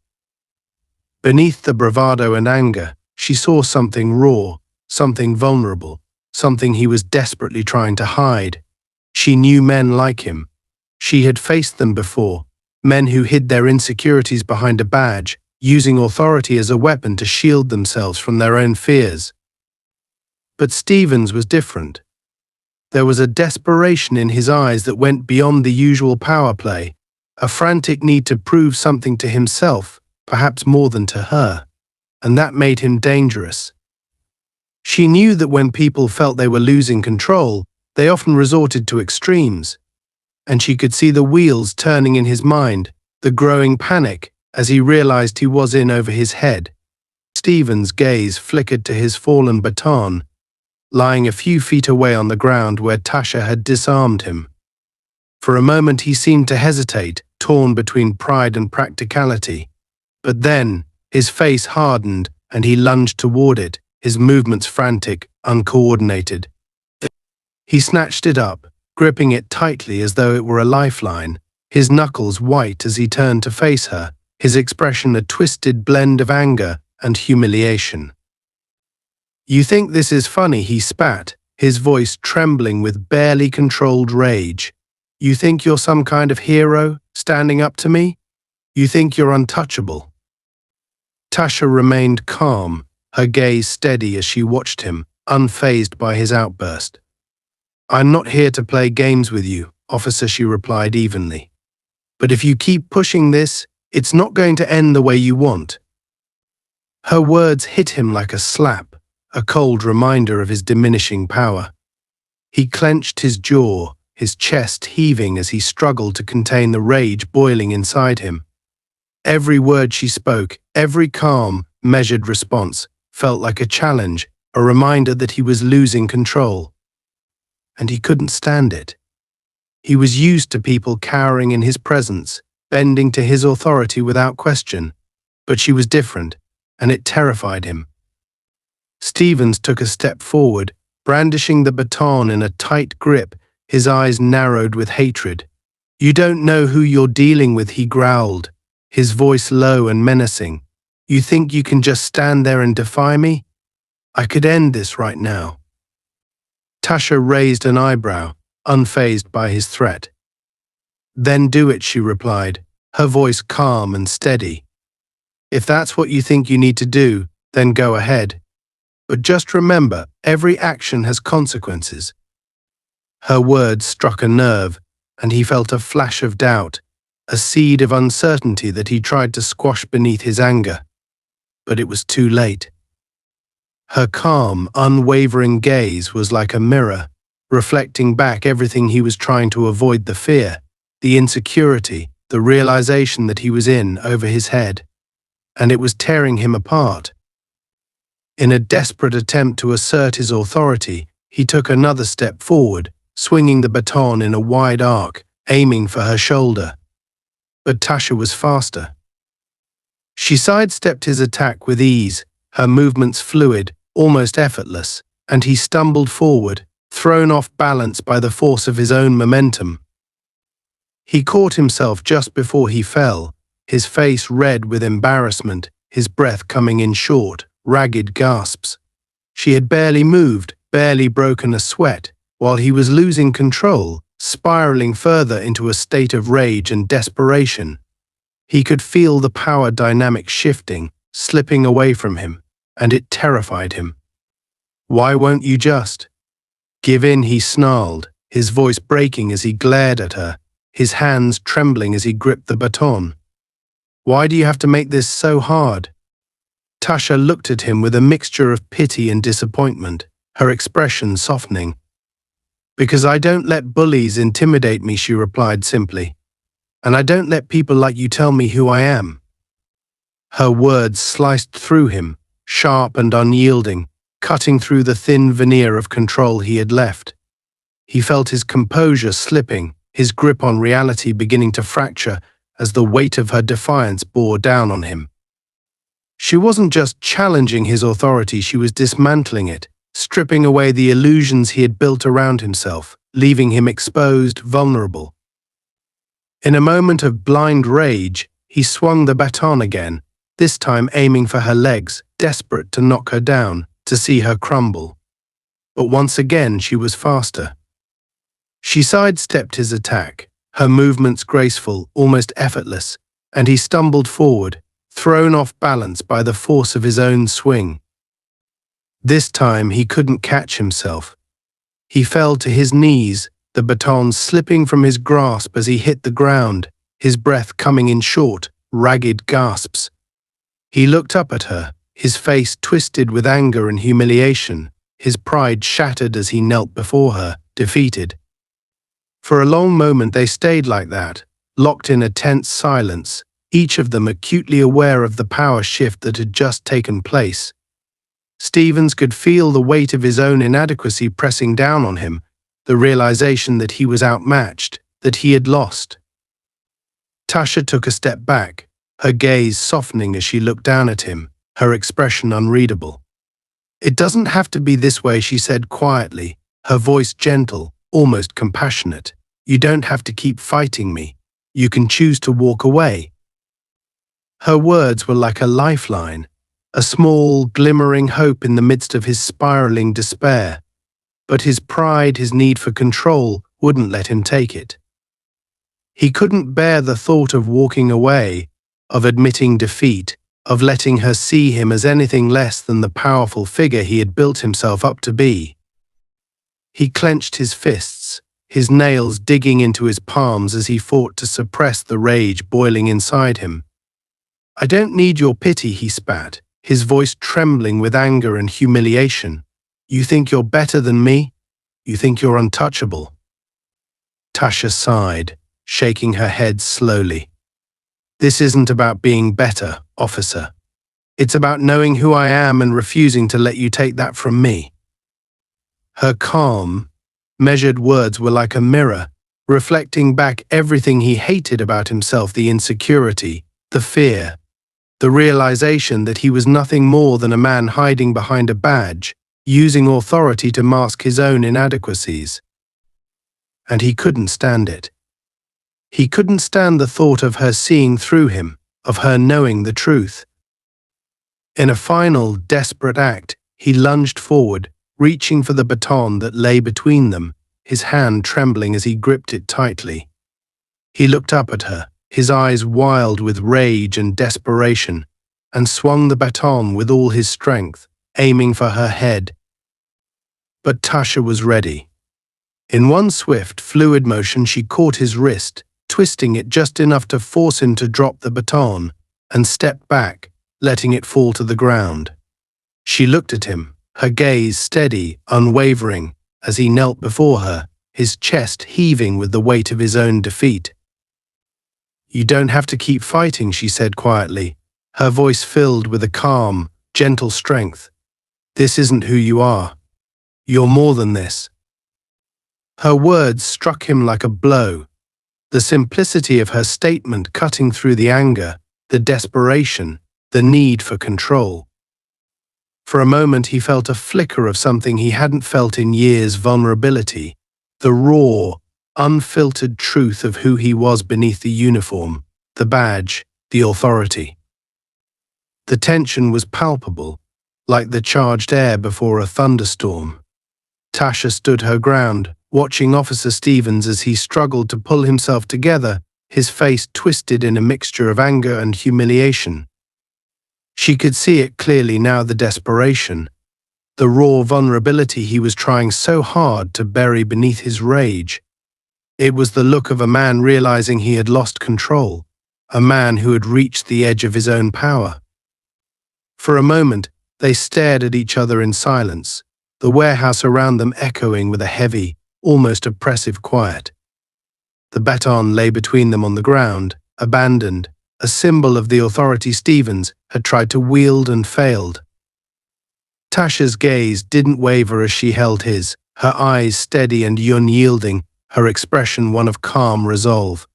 Beneath the bravado and anger, she saw something raw, something vulnerable, something he was desperately trying to hide. She knew men like him. She had faced them before, men who hid their insecurities behind a badge, using authority as a weapon to shield themselves from their own fears. But Stevens was different. There was a desperation in his eyes that went beyond the usual power play, a frantic need to prove something to himself, perhaps more than to her, and that made him dangerous. She knew that when people felt they were losing control, they often resorted to extremes, and she could see the wheels turning in his mind, the growing panic as he realized he was in over his head. Stevens' gaze flickered to his fallen baton, lying a few feet away on the ground where Tasha had disarmed him. For a moment he seemed to hesitate, torn between pride and practicality. But then, his face hardened and he lunged toward it, his movements frantic, uncoordinated. He snatched it up, gripping it tightly as though it were a lifeline, his knuckles white as he turned to face her, his expression a twisted blend of anger and humiliation. "You think this is funny?" he spat, his voice trembling with barely controlled rage. "You think you're some kind of hero, standing up to me? You think you're untouchable?" Tasha remained calm, her gaze steady as she watched him, unfazed by his outburst. "I'm not here to play games with you, officer," she replied evenly. "But if you keep pushing this, it's not going to end the way you want." Her words hit him like a slap, a cold reminder of his diminishing power. He clenched his jaw, his chest heaving as he struggled to contain the rage boiling inside him. Every word she spoke, every calm, measured response, felt like a challenge, a reminder that he was losing control. And he couldn't stand it. He was used to people cowering in his presence, bending to his authority without question. But she was different, and it terrified him. Stevens took a step forward, brandishing the baton in a tight grip, his eyes narrowed with hatred. "You don't know who you're dealing with," he growled, his voice low and menacing. You think you can just stand there and defy me? I could end this right now." Tasha raised an eyebrow, unfazed by his threat. "Then do it," she replied, her voice calm and steady. "If that's what you think you need to do, then go ahead. But just remember, every action has consequences." Her words struck a nerve, and he felt a flash of doubt, a seed of uncertainty that he tried to squash beneath his anger. But it was too late. Her calm, unwavering gaze was like a mirror, reflecting back everything he was trying to avoid: the fear, the insecurity, the realization that he was in over his head. And it was tearing him apart. In a desperate attempt to assert his authority, he took another step forward, swinging the baton in a wide arc, aiming for her shoulder. But Tasha was faster. She sidestepped his attack with ease, her movements fluid, almost effortless, and he stumbled forward, thrown off balance by the force of his own momentum. He caught himself just before he fell, his face red with embarrassment, his breath coming in short, ragged gasps. She had barely moved, barely broken a sweat, while he was losing control, spiraling further into a state of rage and desperation. He could feel the power dynamic shifting, slipping away from him, and it terrified him. "Why won't you just give in?" he snarled, his voice breaking as he glared at her, his hands trembling as he gripped the baton. "Why do you have to make this so hard?" Tasha looked at him with a mixture of pity and disappointment, her expression softening. "Because I don't let bullies intimidate me," she replied simply. "And I don't let people like you tell me who I am." Her words sliced through him, sharp and unyielding, cutting through the thin veneer of control he had left. He felt his composure slipping, his grip on reality beginning to fracture as the weight of her defiance bore down on him. She wasn't just challenging his authority, she was dismantling it, stripping away the illusions he had built around himself, leaving him exposed, vulnerable. In a moment of blind rage, he swung the baton again, this time aiming for her legs, desperate to knock her down, to see her crumble. But once again she was faster. She sidestepped his attack, her movements graceful, almost effortless, and he stumbled forward, thrown off balance by the force of his own swing. This time he couldn't catch himself. He fell to his knees, the baton slipping from his grasp as he hit the ground, his breath coming in short, ragged gasps. He looked up at her, his face twisted with anger and humiliation, his pride shattered as he knelt before her, defeated. For a long moment they stayed like that, locked in a tense silence, each of them acutely aware of the power shift that had just taken place. Stevens could feel the weight of his own inadequacy pressing down on him, the realization that he was outmatched, that he had lost. Tasha took a step back, her gaze softening as she looked down at him, her expression unreadable. "It doesn't have to be this way," she said quietly, her voice gentle, almost compassionate. "You don't have to keep fighting me. You can choose to walk away." Her words were like a lifeline, a small, glimmering hope in the midst of his spiraling despair. But his pride, his need for control, wouldn't let him take it. He couldn't bear the thought of walking away, of admitting defeat, of letting her see him as anything less than the powerful figure he had built himself up to be. He clenched his fists, his nails digging into his palms as he fought to suppress the rage boiling inside him. "I don't need your pity," he spat, his voice trembling with anger and humiliation. "You think you're better than me? You think you're untouchable?" Tasha sighed, shaking her head slowly. "This isn't about being better, officer. It's about knowing who I am and refusing to let you take that from me." Her calm, measured words were like a mirror, reflecting back everything he hated about himself: the insecurity, the fear, the realization that he was nothing more than a man hiding behind a badge, using authority to mask his own inadequacies. And he couldn't stand it. He couldn't stand the thought of her seeing through him, of her knowing the truth. In a final, desperate act, he lunged forward, reaching for the baton that lay between them, his hand trembling as he gripped it tightly. He looked up at her, his eyes wild with rage and desperation, and swung the baton with all his strength, aiming for her head. But Tasha was ready. In one swift, fluid motion, she caught his wrist, twisting it just enough to force him to drop the baton, and stepped back, letting it fall to the ground. She looked at him, her gaze steady, unwavering, as he knelt before her, his chest heaving with the weight of his own defeat. "You don't have to keep fighting," she said quietly, her voice filled with a calm, gentle strength. "This isn't who you are. You're more than this." Her words struck him like a blow, the simplicity of her statement cutting through the anger, the desperation, the need for control. For a moment he felt a flicker of something he hadn't felt in years: vulnerability, the raw, unfiltered truth of who he was beneath the uniform, the badge, the authority. The tension was palpable, like the charged air before a thunderstorm. Tasha stood her ground, watching Officer Stevens as he struggled to pull himself together, his face twisted in a mixture of anger and humiliation. She could see it clearly now: the desperation, the raw vulnerability he was trying so hard to bury beneath his rage. It was the look of a man realizing he had lost control, a man who had reached the edge of his own power. For a moment, they stared at each other in silence, the warehouse around them echoing with a heavy, almost oppressive quiet. The baton lay between them on the ground, abandoned, a symbol of the authority Stevens had tried to wield and failed. Tasha's gaze didn't waver as she held his, her eyes steady and unyielding, her expression one of calm resolve.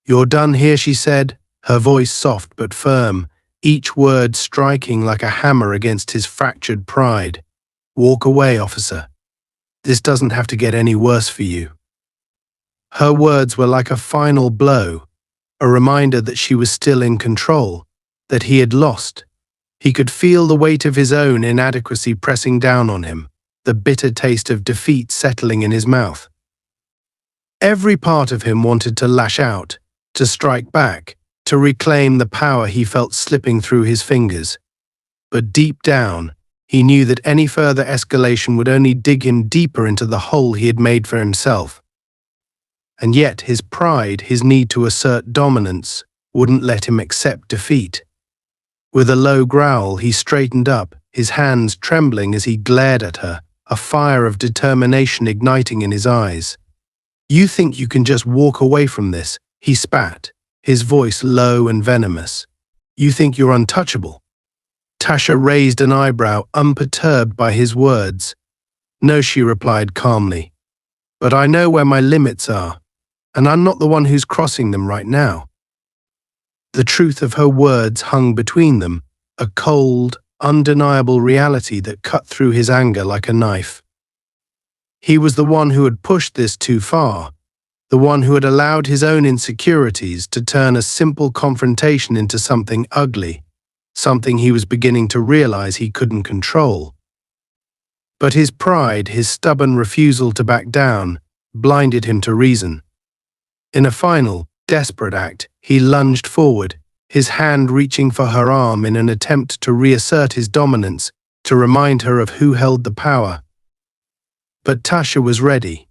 "You're done here," she said, her voice soft but firm, each word striking like a hammer against his fractured pride. "Walk away, officer. This doesn't have to get any worse for you." Her words were like a final blow, a reminder that she was still in control, that he had lost. He could feel the weight of his own inadequacy pressing down on him, the bitter taste of defeat settling in his mouth. Every part of him wanted to lash out, to strike back, to reclaim the power he felt slipping through his fingers. But deep down, he knew that any further escalation would only dig him deeper into the hole he had made for himself. And yet his pride, his need to assert dominance, wouldn't let him accept defeat. With a low growl, he straightened up, his hands trembling as he glared at her, a fire of determination igniting in his eyes. "You think you can just walk away from this?" he spat, his voice low and venomous. "You think you're untouchable?" Tasha raised an eyebrow, unperturbed by his words. "No," she replied calmly. "But I know where my limits are, and I'm not the one who's crossing them right now." The truth of her words hung between them, a cold, undeniable reality that cut through his anger like a knife. He was the one who had pushed this too far, the one who had allowed his own insecurities to turn a simple confrontation into something ugly, something he was beginning to realize he couldn't control. But his pride, his stubborn refusal to back down, blinded him to reason. In a final, desperate act, he lunged forward, his hand reaching for her arm in an attempt to reassert his dominance, to remind her of who held the power. But Tasha was ready.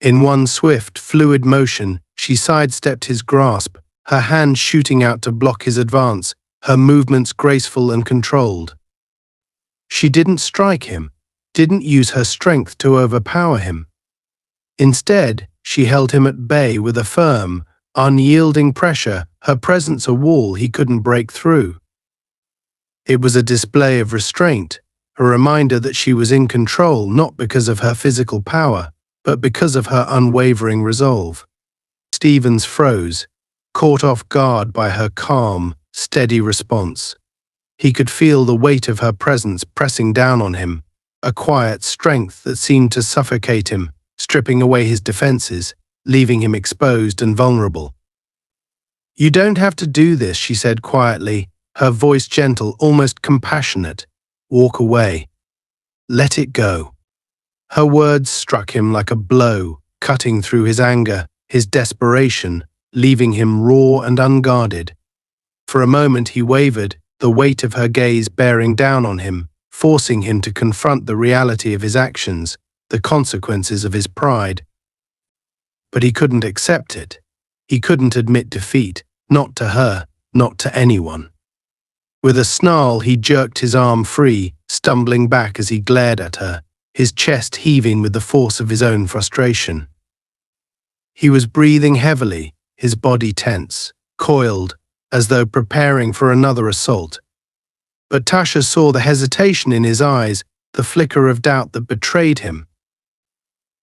In one swift, fluid motion, she sidestepped his grasp, her hand shooting out to block his advance, her movements graceful and controlled. She didn't strike him, didn't use her strength to overpower him. Instead, she held him at bay with a firm, unyielding pressure, her presence a wall he couldn't break through. It was a display of restraint, a reminder that she was in control not because of her physical power, but because of her unwavering resolve. Stevens froze, caught off guard by her calm, steady response. He could feel the weight of her presence pressing down on him, a quiet strength that seemed to suffocate him, stripping away his defenses, leaving him exposed and vulnerable. "You don't have to do this," she said quietly, her voice gentle, almost compassionate. "Walk away. Let it go." Her words struck him like a blow, cutting through his anger, his desperation, leaving him raw and unguarded. For a moment he wavered, the weight of her gaze bearing down on him, forcing him to confront the reality of his actions, the consequences of his pride. But he couldn't accept it. He couldn't admit defeat, not to her, not to anyone. With a snarl, he jerked his arm free, stumbling back as he glared at her, his chest heaving with the force of his own frustration. He was breathing heavily, his body tense, coiled, as though preparing for another assault. But Tasha saw the hesitation in his eyes, the flicker of doubt that betrayed him.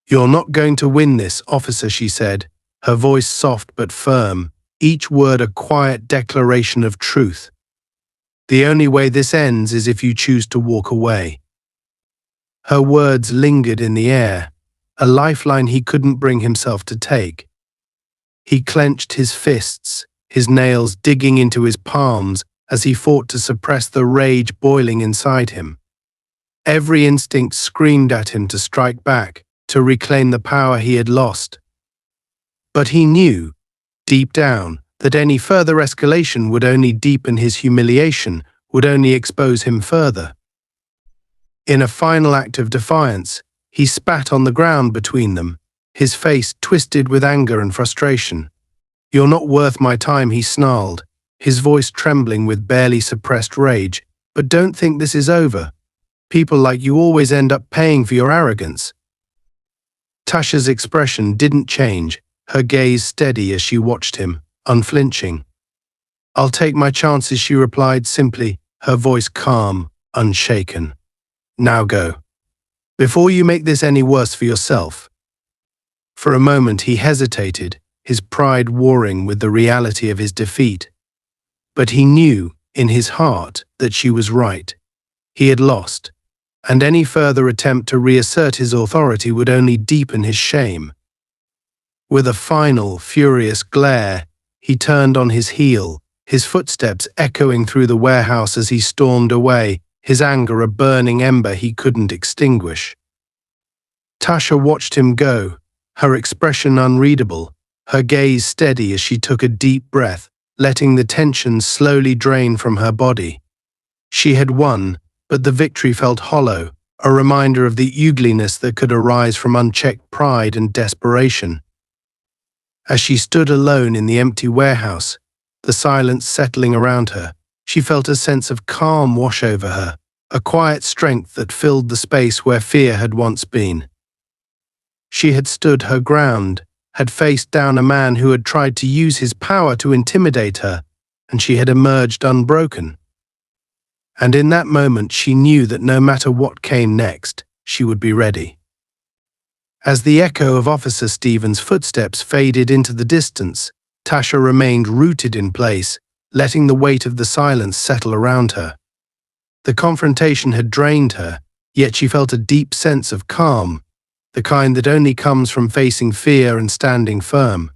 "You're not going to win this, officer," she said, her voice soft but firm, each word a quiet declaration of truth. "The only way this ends is if you choose to walk away." Her words lingered in the air, a lifeline he couldn't bring himself to take. He clenched his fists, his nails digging into his palms as he fought to suppress the rage boiling inside him. Every instinct screamed at him to strike back, to reclaim the power he had lost. But he knew, deep down, that any further escalation would only deepen his humiliation, would only expose him further. In a final act of defiance, he spat on the ground between them, his face twisted with anger and frustration. "You're not worth my time," he snarled, his voice trembling with barely suppressed rage. "But don't think this is over. People like you always end up paying for your arrogance." Tasha's expression didn't change, her gaze steady as she watched him, unflinching. "I'll take my chances," she replied simply, her voice calm, unshaken. "Now go. Before you make this any worse for yourself." For a moment he hesitated, his pride warring with the reality of his defeat. But he knew, in his heart, that she was right. He had lost, and any further attempt to reassert his authority would only deepen his shame. With a final, furious glare, he turned on his heel, his footsteps echoing through the warehouse as he stormed away, his anger a burning ember he couldn't extinguish. Tasha watched him go, her expression unreadable, her gaze steady as she took a deep breath, letting the tension slowly drain from her body. She had won, but the victory felt hollow, a reminder of the ugliness that could arise from unchecked pride and desperation. As she stood alone in the empty warehouse, the silence settling around her, she felt a sense of calm wash over her, a quiet strength that filled the space where fear had once been. She had stood her ground, had faced down a man who had tried to use his power to intimidate her, and she had emerged unbroken. And in that moment she knew that no matter what came next, she would be ready. As the echo of Officer Stevens' footsteps faded into the distance, Tasha remained rooted in place, letting the weight of the silence settle around her. The confrontation had drained her, yet she felt a deep sense of calm, the kind that only comes from facing fear and standing firm.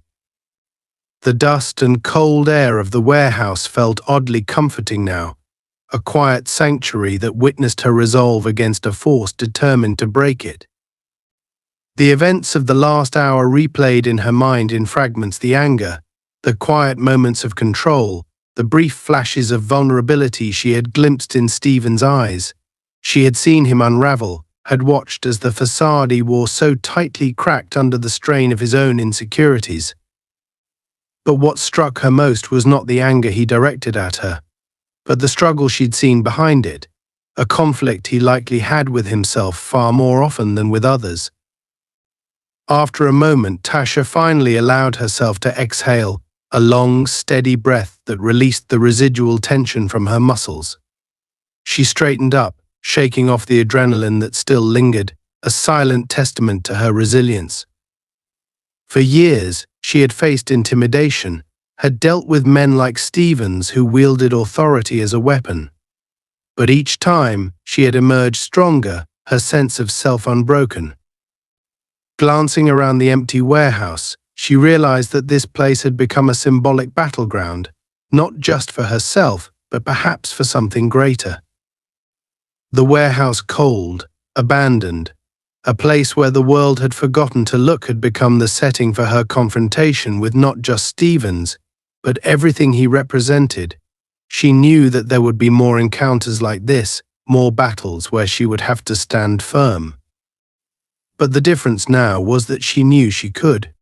The dust and cold air of the warehouse felt oddly comforting now, a quiet sanctuary that witnessed her resolve against a force determined to break it. The events of the last hour replayed in her mind in fragments: the anger, the quiet moments of control, the brief flashes of vulnerability she had glimpsed in Stephen's eyes. She had seen him unravel, had watched as the facade he wore so tightly cracked under the strain of his own insecurities. But what struck her most was not the anger he directed at her, but the struggle she'd seen behind it, a conflict he likely had with himself far more often than with others. After a moment, Tasha finally allowed herself to exhale, a long, steady breath that released the residual tension from her muscles. She straightened up, shaking off the adrenaline that still lingered, a silent testament to her resilience. For years, she had faced intimidation, had dealt with men like Stevens who wielded authority as a weapon. But each time, she had emerged stronger, her sense of self unbroken. Glancing around the empty warehouse, she realized that this place had become a symbolic battleground, not just for herself, but perhaps for something greater. The warehouse, cold, abandoned, a place where the world had forgotten to look, had become the setting for her confrontation with not just Stevens, but everything he represented. She knew that there would be more encounters like this, more battles where she would have to stand firm. But the difference now was that she knew she could.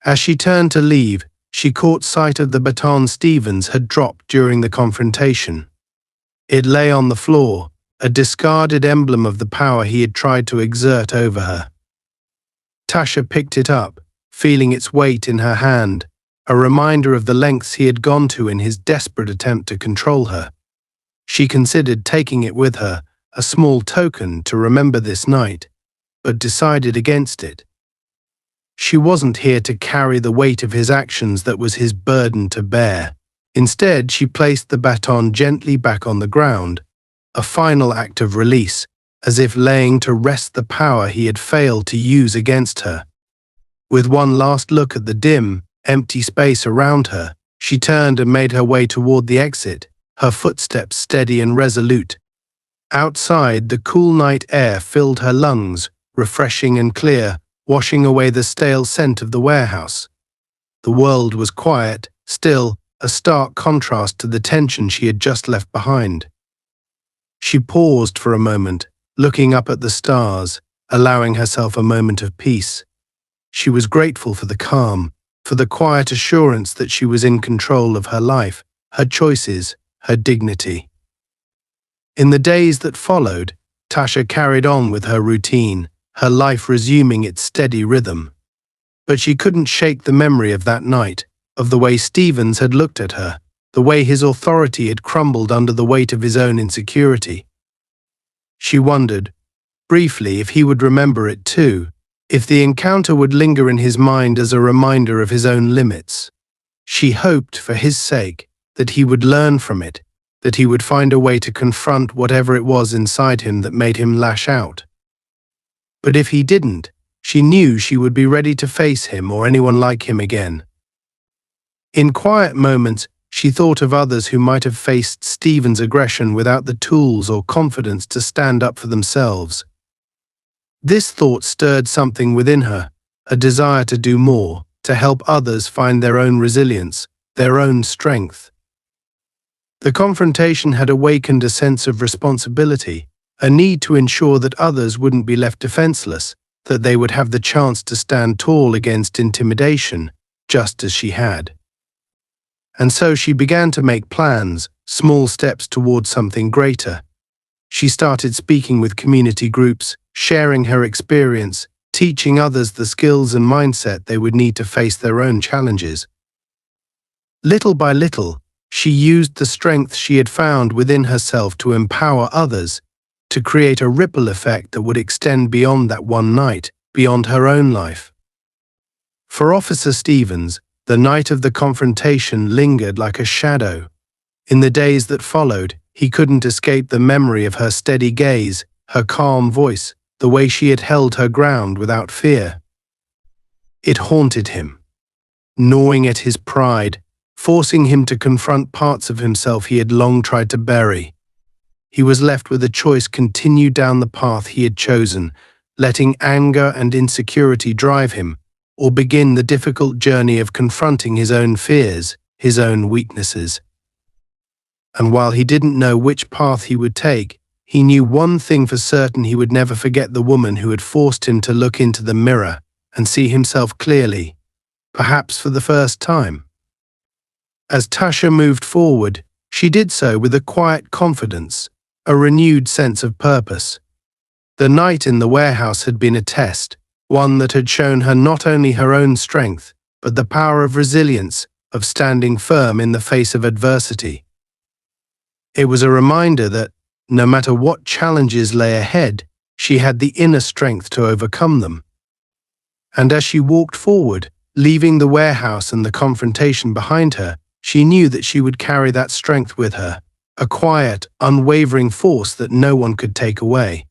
As she turned to leave, she caught sight of the baton Stevens had dropped during the confrontation. It lay on the floor, a discarded emblem of the power he had tried to exert over her. Tasha picked it up, feeling its weight in her hand, a reminder of the lengths he had gone to in his desperate attempt to control her. She considered taking it with her, a small token to remember this night, but decided against it. She wasn't here to carry the weight of his actions that was his burden to bear. Instead, she placed the baton gently back on the ground, a final act of release, as if laying to rest the power he had failed to use against her. With one last look at the dim, empty space around her, she turned and made her way toward the exit, her footsteps steady and resolute. Outside, the cool night air filled her lungs, refreshing and clear, washing away the stale scent of the warehouse. The world was quiet, still, a stark contrast to the tension she had just left behind. She paused for a moment, looking up at the stars, allowing herself a moment of peace. She was grateful for the calm, for the quiet assurance that she was in control of her life, her choices, her dignity. In the days that followed, Tasha carried on with her routine, her life resuming its steady rhythm. But she couldn't shake the memory of that night, of the way Stevens had looked at her, the way his authority had crumbled under the weight of his own insecurity. She wondered, briefly, if he would remember it too, if the encounter would linger in his mind as a reminder of his own limits. She hoped, for his sake, that he would learn from it, that he would find a way to confront whatever it was inside him that made him lash out. But if he didn't, she knew she would be ready to face him or anyone like him again. In quiet moments, she thought of others who might have faced Stephen's aggression without the tools or confidence to stand up for themselves. This thought stirred something within her, a desire to do more, to help others find their own resilience, their own strength. The confrontation had awakened a sense of responsibility, a need to ensure that others wouldn't be left defenseless, that they would have the chance to stand tall against intimidation, just as she had. And so she began to make plans, small steps towards something greater. She started speaking with community groups, sharing her experience, teaching others the skills and mindset they would need to face their own challenges. Little by little, she used the strength she had found within herself to empower others, to create a ripple effect that would extend beyond that one night, beyond her own life. For Officer Stevens, the night of the confrontation lingered like a shadow. In the days that followed, he couldn't escape the memory of her steady gaze, her calm voice, the way she had held her ground without fear. It haunted him, gnawing at his pride, forcing him to confront parts of himself he had long tried to bury. He was left with a choice: continue down the path he had chosen, letting anger and insecurity drive him, or begin the difficult journey of confronting his own fears, his own weaknesses. And while he didn't know which path he would take, he knew one thing for certain: he would never forget the woman who had forced him to look into the mirror and see himself clearly, perhaps for the first time. As Tasha moved forward, she did so with a quiet confidence, a renewed sense of purpose. The night in the warehouse had been a test, one that had shown her not only her own strength, but the power of resilience, of standing firm in the face of adversity. It was a reminder that, no matter what challenges lay ahead, she had the inner strength to overcome them. And as she walked forward, leaving the warehouse and the confrontation behind her, she knew that she would carry that strength with her, a quiet, unwavering force that no one could take away.